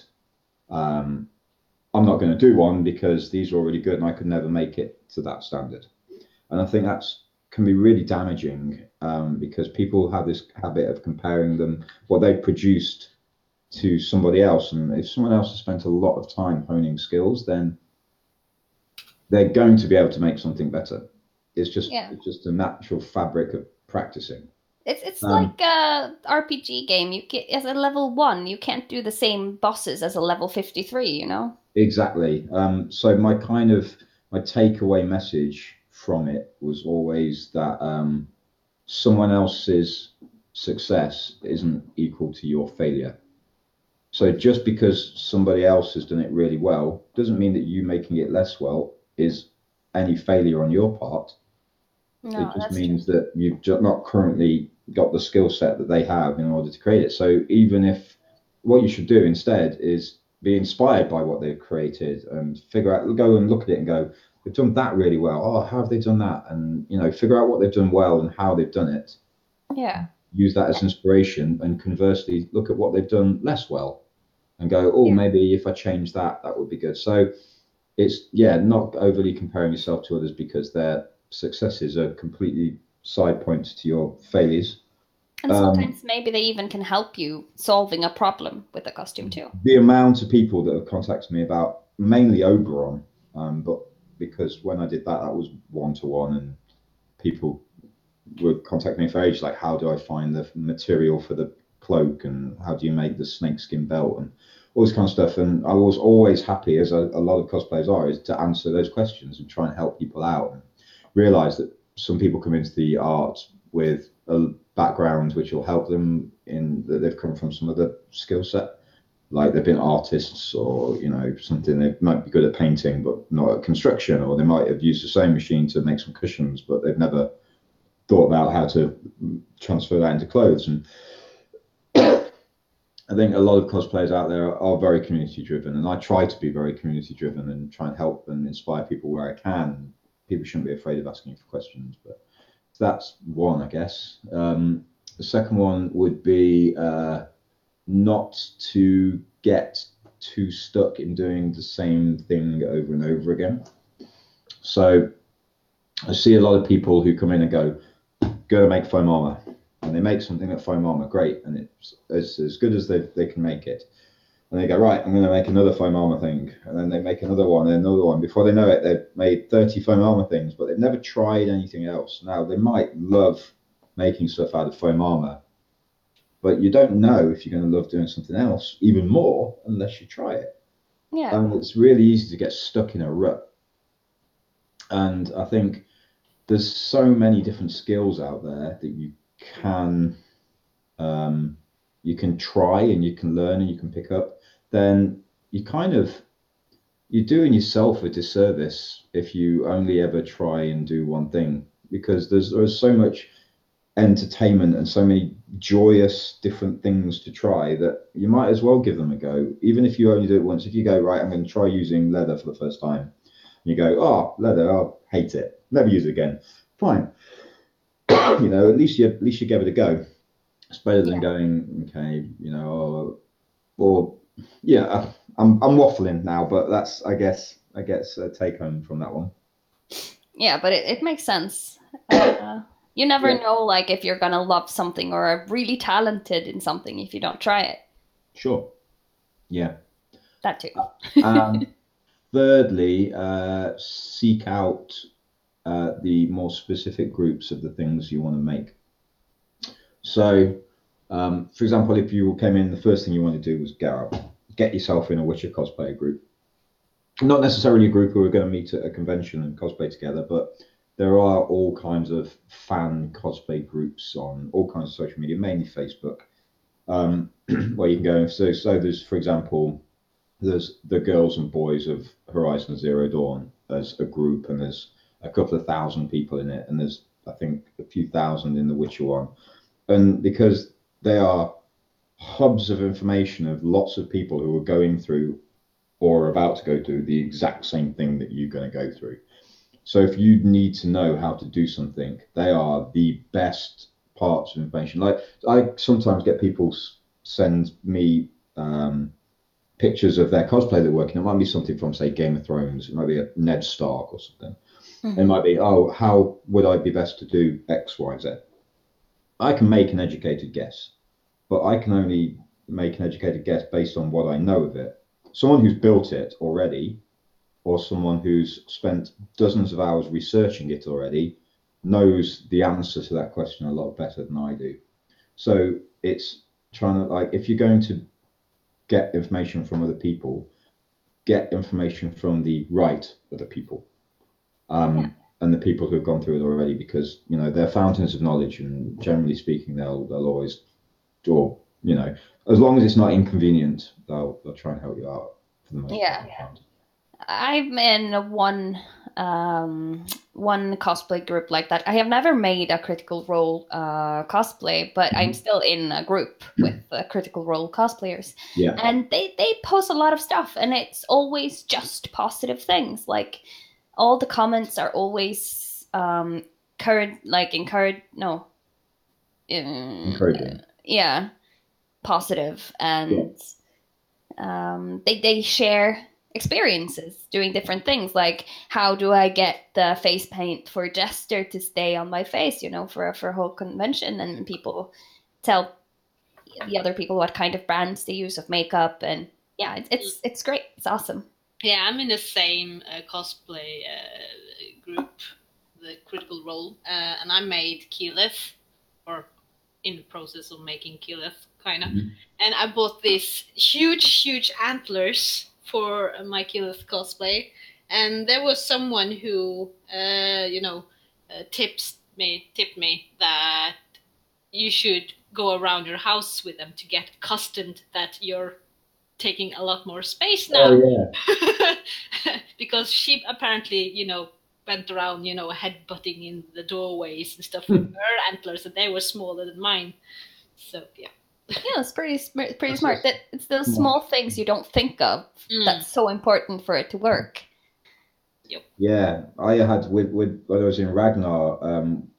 I'm not going to do one because these are already good and I could never make it to that standard." And I think can be really damaging because people have this habit of comparing what they've produced to somebody else. And if someone else has spent a lot of time honing skills, then they're going to be able to make something better. It's just a natural fabric of practicing. It's like a RPG game. As a level 1, you can't do the same bosses as a level 53, Exactly. So my takeaway message from it was always that someone else's success isn't equal to your failure. So just because somebody else has done it really well doesn't mean that you making it less well is any failure on your part. No, it just means that you've not currently got the skill set that they have in order to create it. So even if what you should do instead is be inspired by what they've created and go and look at it and go, they've done that really well. Oh, how have they done that? And figure out what they've done well and how they've done it. Yeah. Use that as inspiration, and conversely, look at what they've done less well, and go, oh, maybe if I change that, that would be good. So it's not overly comparing yourself to others, because their successes are completely side points to your failures. And sometimes maybe they even can help you solving a problem with the costume too. The amount of people that have contacted me about mainly Oberon, but because when I did that was one-to-one, and people would contact me for ages, like, how do I find the material for the cloak, and how do you make the snakeskin belt, and all this kind of stuff. And I was always happy, as a lot of cosplayers are, is to answer those questions and try and help people out, and realize that some people come into the art with a background which will help them in that they've come from some other skill set, like they've been artists, or something. They might be good at painting but not at construction, or they might have used the same machine to make some cushions, but they've never thought about how to transfer that into clothes. And I think a lot of cosplayers out there are very community driven, and I try to be very community driven and try and help and inspire people where I can. People shouldn't be afraid of asking for questions, but that's one, I guess. The second one would be not to get too stuck in doing the same thing over and over again. So I see a lot of people who come in and go to make foam armor, and they make something at foam armor, great, and it's as good as they can make it. And they go, right, I'm going to make another foam armor thing, and then they make another one and another one. Before they know it, they've made 30 foam armor things, but they've never tried anything else. Now, they might love making stuff out of foam armor, but you don't know if you're going to love doing something else even more unless you try it. Yeah. And it's really easy to get stuck in a rut. And I think there's so many different skills out there that you can try and you can learn and you can pick up. Then you're doing yourself a disservice if you only ever try and do one thing, because there's so much entertainment and so many joyous different things to try that you might as well give them a go, even if you only do it once. If you go, right, I'm going to try using leather for the first time, and you go, oh, leather, I'll hate it, never use it again, fine. At least you gave it a go. It's better than going, okay, I'm waffling now, but that's I guess a take home from that one. Yeah, but it makes sense. You never know, like, if you're gonna love something or are really talented in something if you don't try it. Sure. Yeah. That too. Thirdly, seek out the more specific groups of the things you want to make. So, for example, if you came in, the first thing you want to do was get yourself in a Witcher cosplay group. Not necessarily a group who are going to meet at a convention and cosplay together, but there are all kinds of fan cosplay groups on all kinds of social media, mainly Facebook, where you can go. So there's, for example, there's the girls and boys of Horizon Zero Dawn as a group, and there's a couple of thousand people in it, and there's, I think, a few thousand in the Witcher one. And because they are hubs of information of lots of people who are going through or are about to go through the exact same thing that you're going to go through. So if you need to know how to do something, they are the best parts of information. Like, I sometimes get people send me pictures of their cosplay they're working. It might be something from, say, Game of Thrones. It might be a Ned Stark or something. Mm-hmm. It might be, oh, how would I be best to do X, Y, Z? I can make an educated guess, but I can only make an educated guess based on what I know of it. Someone who's built it already, or someone who's spent dozens of hours researching it already, knows the answer to that question a lot better than I do. So it's trying to, like, if you're going to get information from other people, get information from the right other people. And the people who have gone through it already, because they're fountains of knowledge, and generally speaking, they'll always, or as long as it's not inconvenient, they'll try and help you out for the most part. I'm in one one cosplay group like that. I have never made a Critical Role cosplay, but I'm still in a group with Critical Role cosplayers. Yeah. And they post a lot of stuff, and it's always just positive things. Like all the comments are always encouraging. Yeah, positive, and they share experiences doing different things, like how do I get the face paint for Jester to stay on my face, for a whole convention, and people tell the other people what kind of brands they use of makeup, and yeah, it's great. It's awesome. Yeah, I'm in the same cosplay group, the Critical Role, and I made Keyleth, or in the process of making Keyleth, kind of. And I bought these huge antlers for my Keyleth cosplay, and there was someone who, tipped me that you should go around your house with them to get accustomed that you're taking a lot more space now. Oh, yeah. Because she apparently, went around, headbutting in the doorways and stuff with her antlers, and they were smaller than mine. So, yeah. Yeah, it's pretty smart. That it's those small things you don't think of that's so important for it to work. Yep. Yeah, I had with when I was in Ragnar,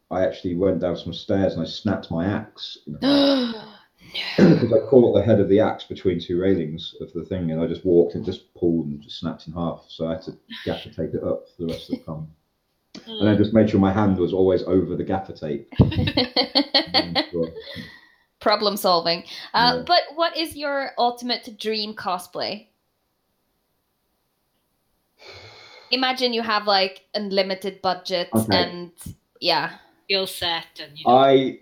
I actually went down some stairs and I snapped my axe because I caught the head of the axe between two railings of the thing, and I just walked and just pulled and just snapped in half. So I had to gaffer tape it up for the rest of the con. And I just made sure my hand was always over the gaffer tape. Problem solving. But what is your ultimate dream cosplay? Imagine you have like unlimited budget and skill set, and I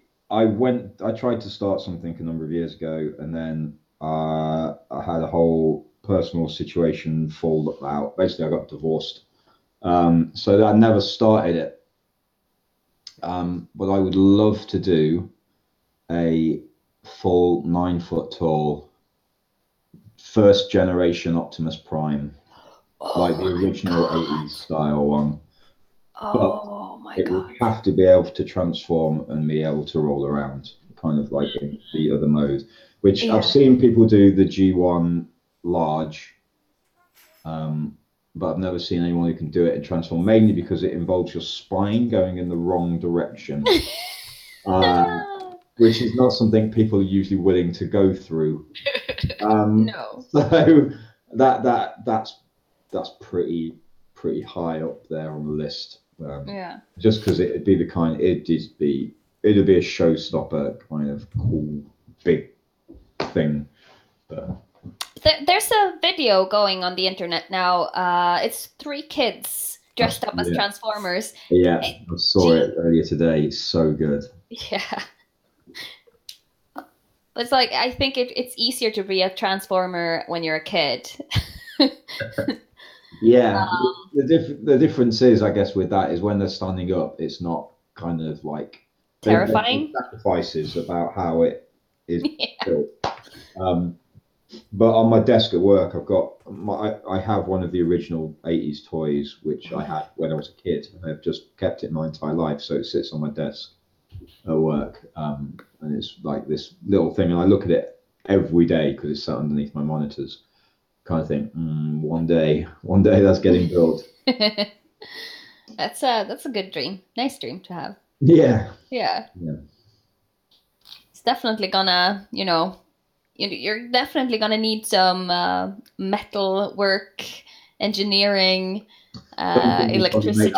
tried to start something a number of years ago, and then I had a whole personal situation fall out. Basically, I got divorced, so that I never started it. But I would love to do a full 9 foot tall first generation Optimus Prime, like the original 80s style one. Oh my god! It would have to be able to transform and be able to roll around, kind of like in the other mode, which I've seen people do the G1 large, but I've never seen anyone who can do it and transform, mainly because it involves your spine going in the wrong direction. Which is not something people are usually willing to go through. No. So that's pretty high up there on the list. Just because it'd be it'd be a showstopper kind of cool big thing. But there's a video going on the internet now. It's 3 kids dressed up as Transformers. Yeah, I saw it earlier today. It's so good. Yeah. It's like, I think it's easier to be a Transformer when you're a kid. Yeah, the difference is, I guess, with that is when they're standing up, it's not kind of like terrifying sacrifices about how it is built. But on my desk at work, I have one of the original 80s toys, which I had when I was a kid. I've just kept it my entire life, so it sits on my desk at work, and it's like this little thing, and I look at it every day because it's sat underneath my monitors. Kind of think, one day that's getting built. That's a good dream. Nice dream to have. Yeah. It's definitely gonna, you're definitely gonna need some metal work, engineering, electricity.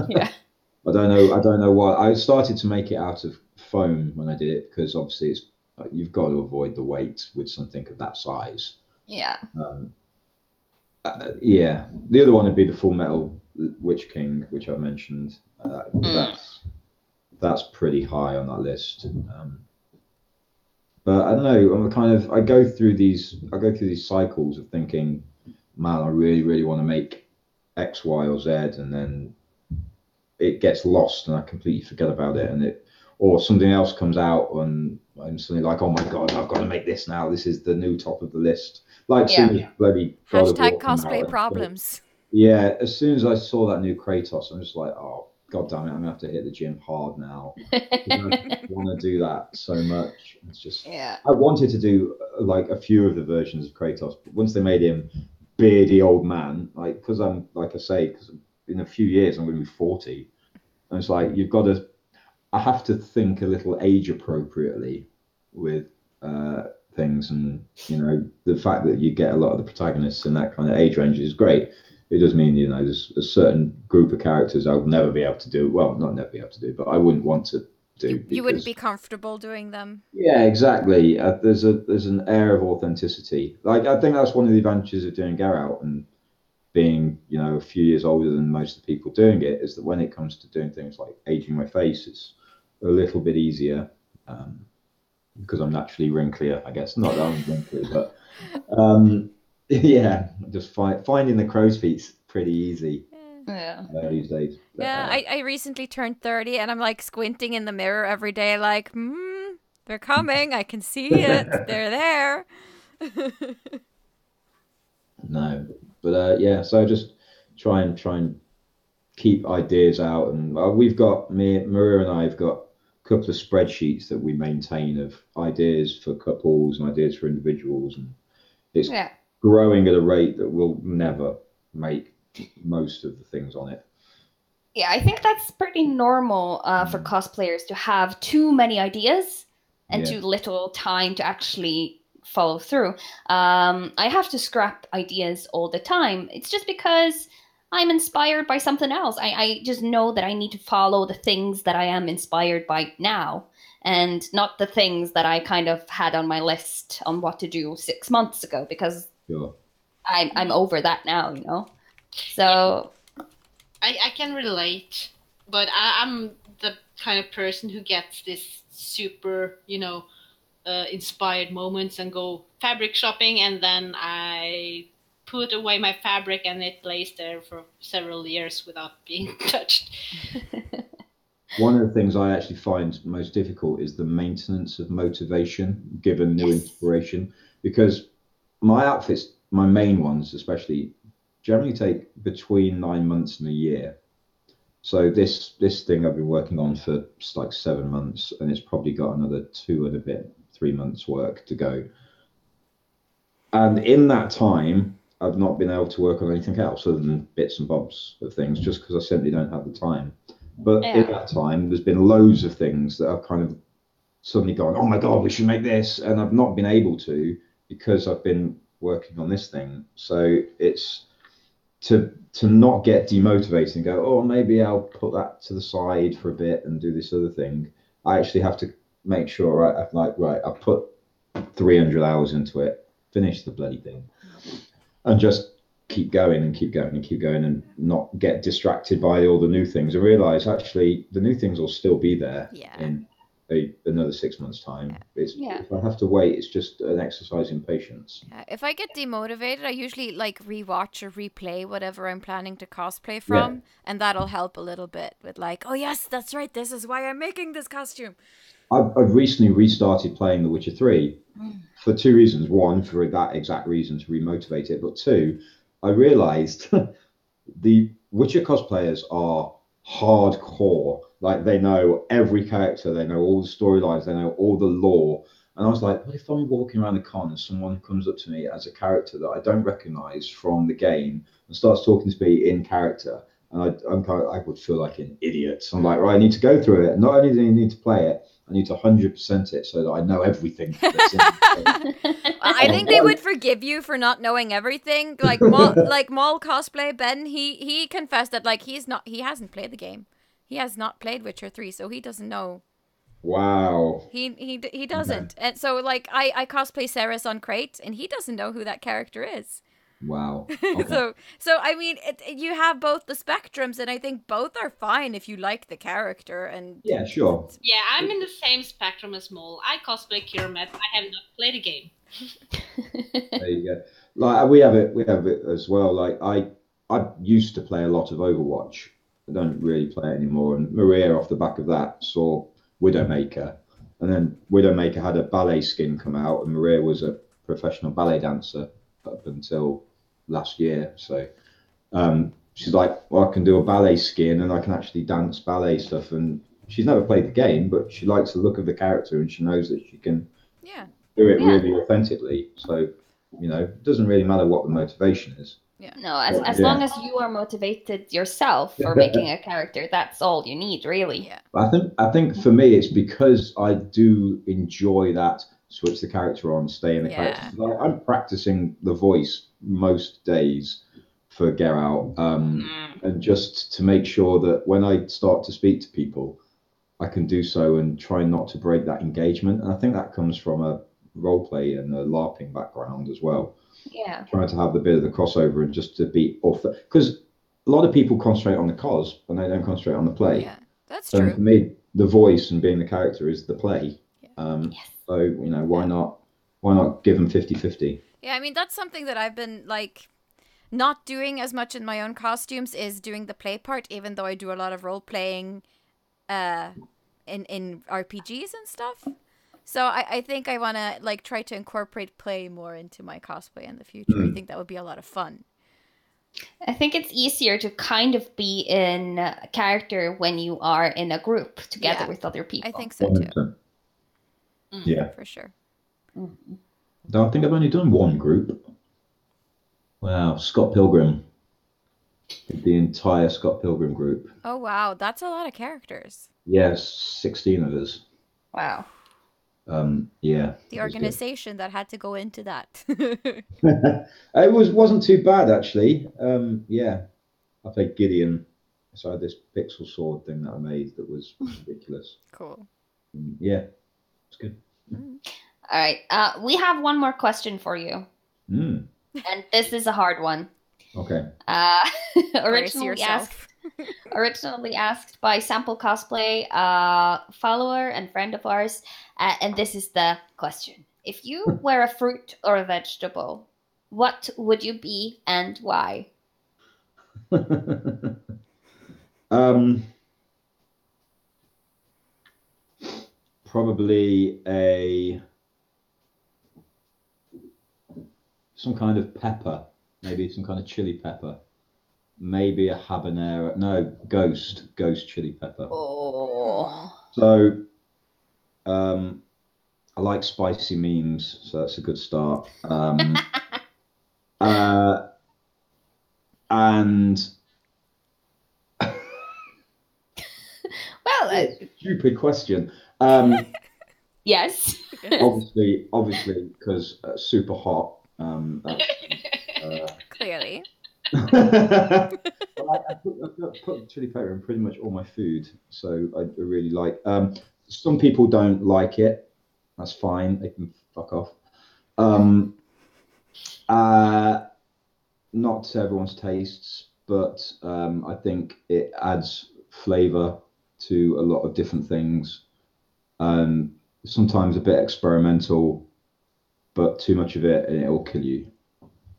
Yeah. I don't know why. I started to make it out of foam when I did it, because obviously you've got to avoid the weight with something of that size. Yeah. The other one would be the Full Metal Witch King, which I mentioned. That's pretty high on that list. But I don't know. I go through these cycles of thinking, man, I really, really want to make X, Y, or Z, and then it gets lost and I completely forget about it, or something else comes out and I'm suddenly like, oh my god, I've got to make this now. This is the new top of the list. Like bloody hashtag cosplay problems. Yeah, as soon as I saw that new Kratos, I'm just like, oh, God damn it, I'm gonna have to hit the gym hard now. Because I want to do that so much. It's just, Yeah. I wanted to do like a few of the versions of Kratos, but once they made him beardy old man, like, because I'm, like I say, because in a few years I'm going to be 40. And it's like, I have to think a little age appropriately with uh, things. And, the fact that you get a lot of the protagonists in that kind of age range is great. It does mean, there's a certain group of characters I would never be able to do. Well, not never be able to do, but I wouldn't want to do You wouldn't because be comfortable doing them. yeah, exactly. There's an air of authenticity. Like I think that's one of the advantages of doing Get Out and being a few years older than most of the people doing it is that when it comes to doing things like aging my face, it's a little bit easier um, because I'm naturally wrinklier. I guess not that I'm wrinkly, but yeah, just finding the crow's feet's pretty easy Yeah. these days. But, Yeah, I recently turned 30 and I'm like squinting in the mirror every day, like, they're coming. I can see it. They're there. no, but yeah, so just try and keep ideas out, and we've got Maria and I have got a couple of spreadsheets that we maintain of ideas for couples and ideas for individuals, and it's Yeah. growing at a rate that will never make most of the things on it. Yeah, I think that's pretty normal for cosplayers to have too many ideas and Yeah. too little time to actually follow through. I have to scrap ideas all the time. It's just because I'm inspired by something else. I just know that I need to follow the things that I am inspired by now and not the things that I kind of had on my list on what to do 6 months ago because Sure. I'm over that now, you know? So I can relate, but I'm the kind of person who gets this super, inspired moments and go fabric shopping, and then I put away my fabric and it lays there for several years without being touched. One of the things I actually find most difficult is the maintenance of motivation given new Yes. inspiration, because my outfits, my main ones especially, generally take between 9 months and a year. So this thing I've been working on for like 7 months, and it's probably got another 3 months work to go. And in that time, I've not been able to work on anything else other than bits and bobs of things, just because I simply don't have the time. But in Yeah. that time, there's been loads of things that I've kind of suddenly gone, oh my God, we should make this. And I've not been able to because I've been working on this thing. So it's to not get demotivated and go, oh, maybe I'll put that to the side for a bit and do this other thing. I actually have to make sure, right, I've put 300 hours into it, finish the bloody thing, and just keep going and keep going and keep going and not get distracted by all the new things and realize actually the new things will still be there in another 6 months time. If I have to wait, it's just an exercise in patience. If I get demotivated, I usually like rewatch or replay whatever I'm planning to cosplay from, and that'll help a little bit with like, oh yes, that's right, this is why I'm making this costume. I've recently restarted playing The Witcher 3 for two reasons. One, for that exact reason, to remotivate it, but two, I realized the Witcher cosplayers are hardcore. Like they know every character, they know all the storylines, they know all the lore. And I was like, what if I'm walking around the con and someone comes up to me as a character that I don't recognize from the game and starts talking to me in character? And I would feel like an idiot. So I'm like, right, I need to go through it. Not only do I need to play it, I need to 100% it so that I know everything that's in it. I think they would forgive you for not knowing everything. Like Maul cosplay Ben, he confessed that like he hasn't played the game. He has not played Witcher 3, so he doesn't know. Wow. He doesn't. And so like I cosplay Ceres on Crate and he doesn't know who that character is. Wow. Okay. So I mean, you have both the spectrums, and I think both are fine if you like the character. And yeah, sure. Yeah, I'm in the same spectrum as Mole. I cosplay Kiramet. I have not played a game. There you go. Like we have it as well. Like I used to play a lot of Overwatch. I don't really play it anymore. And Maria, off the back of that, saw Widowmaker, and then Widowmaker had a ballet skin come out, and Maria was a professional ballet dancer up until last year. So She's like, well, I can do a ballet skin and I can actually dance ballet stuff. And she's never played the game, but she likes the look of the character and she knows that she can do it Yeah. really authentically. So, it doesn't really matter what the motivation is. Yeah. No, as long as you are motivated yourself for making a character, that's all you need, really. Yeah. I think for me, it's because I do enjoy that switch the character on, stay in the character. So I'm practicing the voice most days for Get Out, and just to make sure that when I start to speak to people, I can do so and try not to break that engagement. And I think that comes from a role play and a LARPing background as well. Yeah. Trying to have the bit of the crossover and just to be off, because a lot of people concentrate on the cos and they don't concentrate on the play. Yeah, that's So true. for me, the voice and being the character is the play. Yes. So why not give them 50-50? Yeah, I mean that's something that I've been like not doing as much in my own costumes is doing the play part, even though I do a lot of role playing in RPGs and stuff. So I think I want to like try to incorporate play more into my cosplay in the future. I think that would be a lot of fun. I think it's easier to kind of be in a character when you are in a group together with other people. I think so too. 100%. Yeah, for sure. I think I've only done one group. Wow, Scott Pilgrim. The entire Scott Pilgrim group. Oh wow, that's a lot of characters. Yes, 16 of us. Wow. Yeah. The organization that had to go into that. It wasn't too bad actually. Yeah, I played Gideon. So I had this pixel sword thing that I made that was ridiculous. Cool. Yeah, it's good. All right. We have one more question for you. And this is a hard one. Okay. Originally asked by Sample Cosplay, follower and friend of ours. And this is the question. If you were a fruit or a vegetable, what would you be and why? Probably some kind of pepper, maybe some kind of chili pepper, maybe a habanero. No, ghost chili pepper. Oh. So, I like spicy memes, so that's a good start. And well, stupid question. Yes. Obviously, because super hot. Clearly. Well, I put chili pepper in pretty much all my food, so I really like. Some people don't like it. That's fine. They can fuck off. Not to everyone's tastes, but I think it adds flavor to a lot of different things. Sometimes a bit experimental, but too much of it and it'll kill you.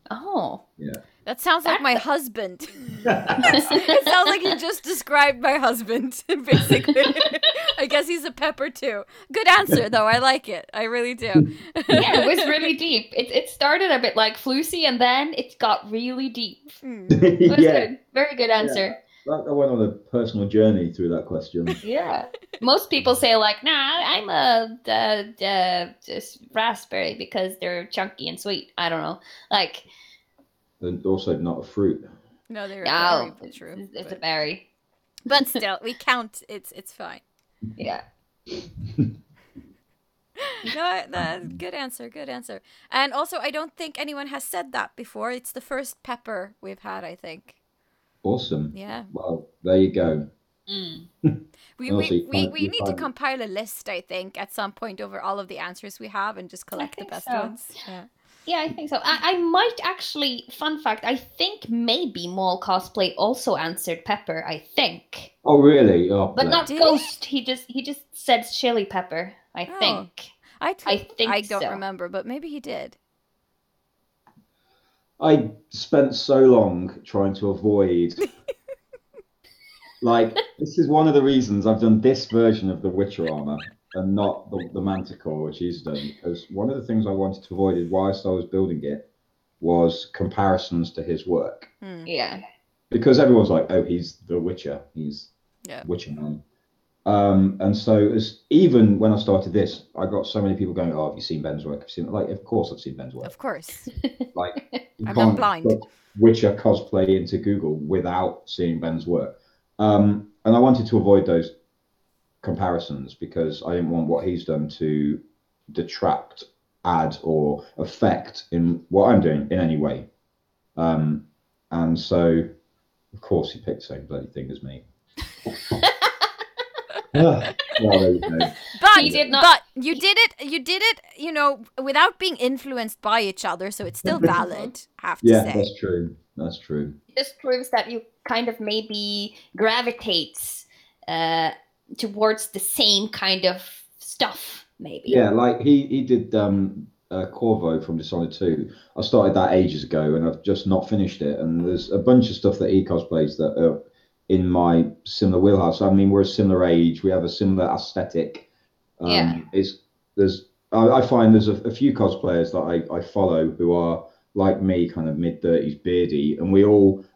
Oh. Yeah. That sounds like my husband. It sounds like you just described my husband, basically. I guess he's a pepper too. Good answer, though. I like it. I really do. Yeah, it was really deep. It started a bit like Flusy, and then it got really deep. It was good. Very good answer. Yeah. I went on a personal journey through that question. Yeah. Most people say like, nah, I'm a just raspberry because they're chunky and sweet. I don't know. Like... And also not a fruit. No, they're a berry. True. It's a berry. But still, we count. It's fine. Yeah. No, good answer. Good answer. And also, I don't think anyone has said that before. It's the first pepper we've had, I think. Awesome. Yeah. Well, there you go. We need to compile a list, I think, at some point over all of the answers we have and just collect the best ones. Yeah. Yeah, I think so. I might actually, fun fact, I think maybe Mall Cosplay also answered pepper, I think. Oh, really? Oh, but not Ghost. He just said chili pepper, I think. I think I don't remember, but maybe he did. I spent so long trying to avoid... Like, this is one of the reasons I've done this version of the Witcher armor and not the Manticore, which he's done. Because one of the things I wanted to avoid is whilst I was building it was comparisons to his work. Yeah. because everyone's like, oh, he's the Witcher. He's Witcher Man. And so even when I started this, I got so many people going, "Oh, have you seen Ben's work? Have you seen it?" Like, of course I've seen Ben's work. Of course. Like, you I'm can't not blind. put Witcher cosplay into Google without seeing Ben's work. And I wanted to avoid those comparisons because I didn't want what he's done to detract, add, or affect in what I'm doing in any way. And so, of course, he picked the same bloody thing as me. Well, there you go. But you did it, you know, without being influenced by each other, so it's still valid, I have to say. Yeah, that's true. That's true. It just proves that you kind of maybe gravitates towards the same kind of stuff, maybe. Yeah, like he did Corvo from Dishonored 2. I started that ages ago and I've just not finished it. And there's a bunch of stuff that he cosplays that are in my similar wheelhouse. I mean, we're a similar age. We have a similar aesthetic. I find there's a few cosplayers that I follow who are like me, kind of mid-30s, beardy, and a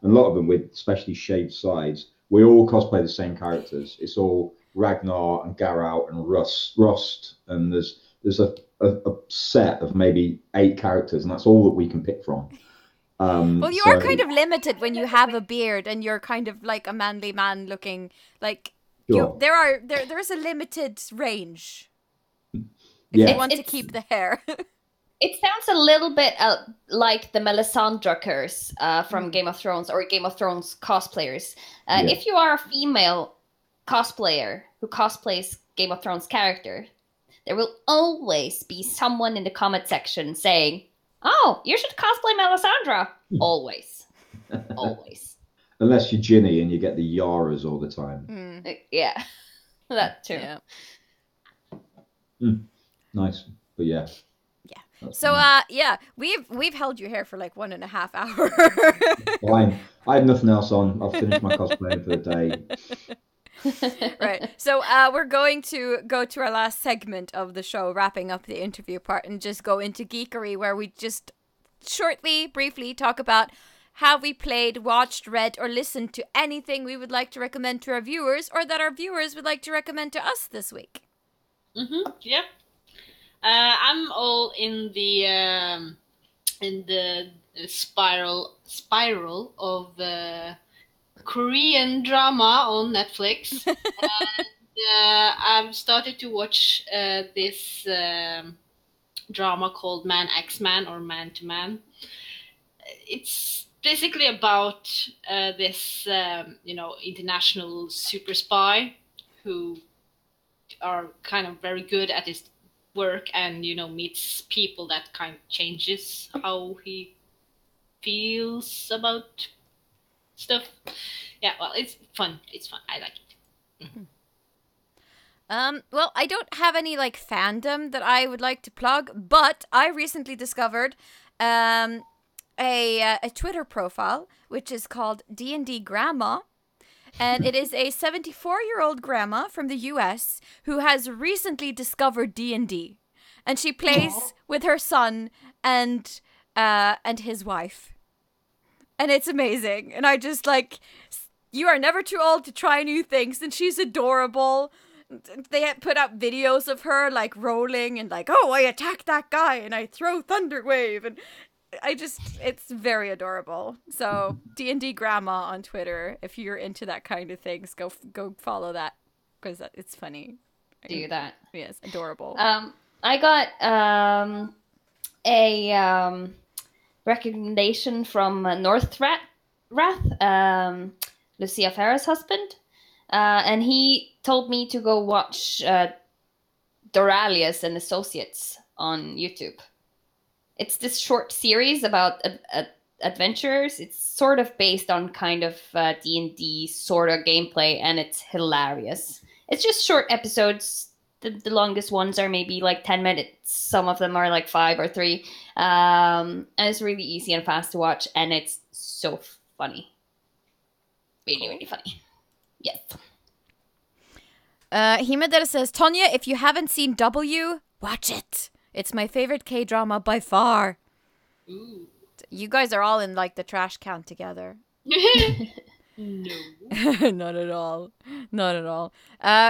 lot of them with especially shaved sides, we all cosplay the same characters. It's all Ragnar and Geralt and Rust, and there's a set of maybe 8 characters, and that's all that we can pick from. Well, you are kind of limited when you have a beard and you're kind of like a manly man looking. Like there's a limited range. If you want to keep the hair. It sounds a little bit like the Melisandre curse from Game of Thrones or Game of Thrones cosplayers. If you are a female cosplayer who cosplays Game of Thrones character, there will always be someone in the comment section saying, "Oh, you should cosplay Melisandre." Always. Always. Unless you're Ginny and you get the Yaras all the time. Yeah. That too. Yeah. Nice. But yeah. So we've held you here for like 1.5 hours. Fine. I had nothing else on. I'll finish my cosplaying for the day. Right. So we're going to go to our last segment of the show, wrapping up the interview part, and just go into geekery, where we just briefly talk about how we played, watched, read, or listened to anything we would like to recommend to our viewers, or that our viewers would like to recommend to us this week. Yep. I'm all in the spiral of Korean drama on Netflix. And I've started to watch this drama called Man X Man or Man to Man. It's basically about this international super spy who are kind of very good at his work and meets people that kind of changes how he feels about stuff. Yeah, well, it's fun. I like it. Well, I don't have any like fandom that I would like to plug, but I recently discovered a Twitter profile which is called D&D Grandma. And it is a 74-year-old grandma from the US who has recently discovered D&D. And she plays with her son and his wife. And it's amazing. And I just like, you are never too old to try new things. And she's adorable. They put up videos of her like rolling and like, oh, I attack that guy and I throw Thunder Wave. And it's very adorable. So D&D Grandma on Twitter, if you're into that kind of things, go follow that because it's funny. Do that. Yes, adorable. I got a recommendation from North Rath, Lucia Farah's husband, and he told me to go watch Doralius and Associates on YouTube. It's this short series about adventurers. It's sort of based on kind of D&D sort of gameplay, and it's hilarious. It's just short episodes. The longest ones are maybe like 10 minutes. Some of them are like 5 or 3. And it's really easy and fast to watch, and it's so funny. Really, really funny. Yes. Himedel says, Tonya, if you haven't seen W, watch it. It's my favorite K-drama by far. Ooh. You guys are all in like the trash can together. No. Not at all. Not at all.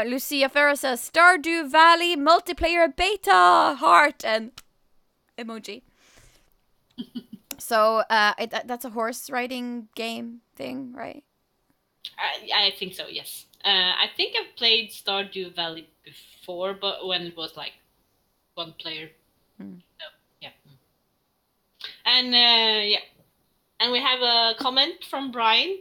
Lucia Ferro says Stardew Valley multiplayer beta heart and emoji. So that's a horse riding game thing, right? I think so, yes. I think I've played Stardew Valley before, but when it was like one player. So, yeah. And yeah. And we have a comment from Brian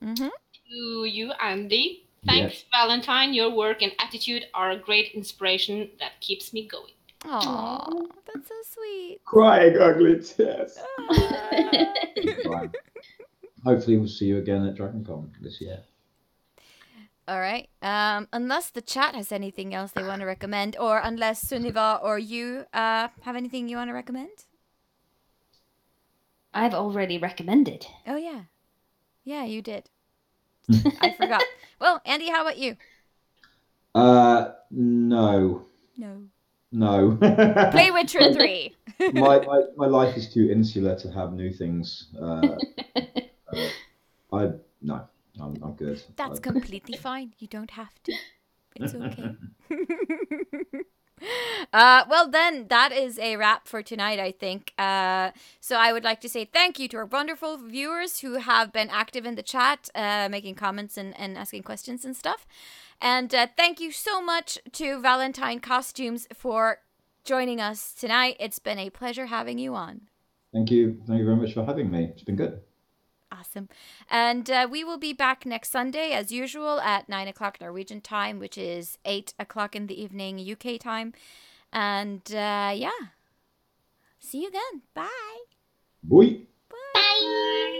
to you, Andy. Thanks, Valentine. Your work and attitude are a great inspiration that keeps me going. Aww, that's so sweet. Crying ugly tears. Hopefully we'll see you again at DragonCon this year. All right. Unless the chat has anything else they want to recommend, or unless Sunniva or you have anything you want to recommend? I've already recommended. Oh, yeah. Yeah, you did. I forgot. Well, Andy, how about you? No. No. Play Witcher 3. my life is too insular to have new things. I'm good. That's completely fine. You don't have to. It's okay. Well, then, that is a wrap for tonight, I think. So I would like to say thank you to our wonderful viewers who have been active in the chat, making comments and asking questions and stuff. And thank you so much to Valentine Costumes for joining us tonight. It's been a pleasure having you on. Thank you. Thank you very much for having me. It's been good. Awesome. And we will be back next Sunday, as usual, at 9 o'clock Norwegian time, which is 8 o'clock in the evening UK time. And yeah, see you then. Bye. Bye. Bye.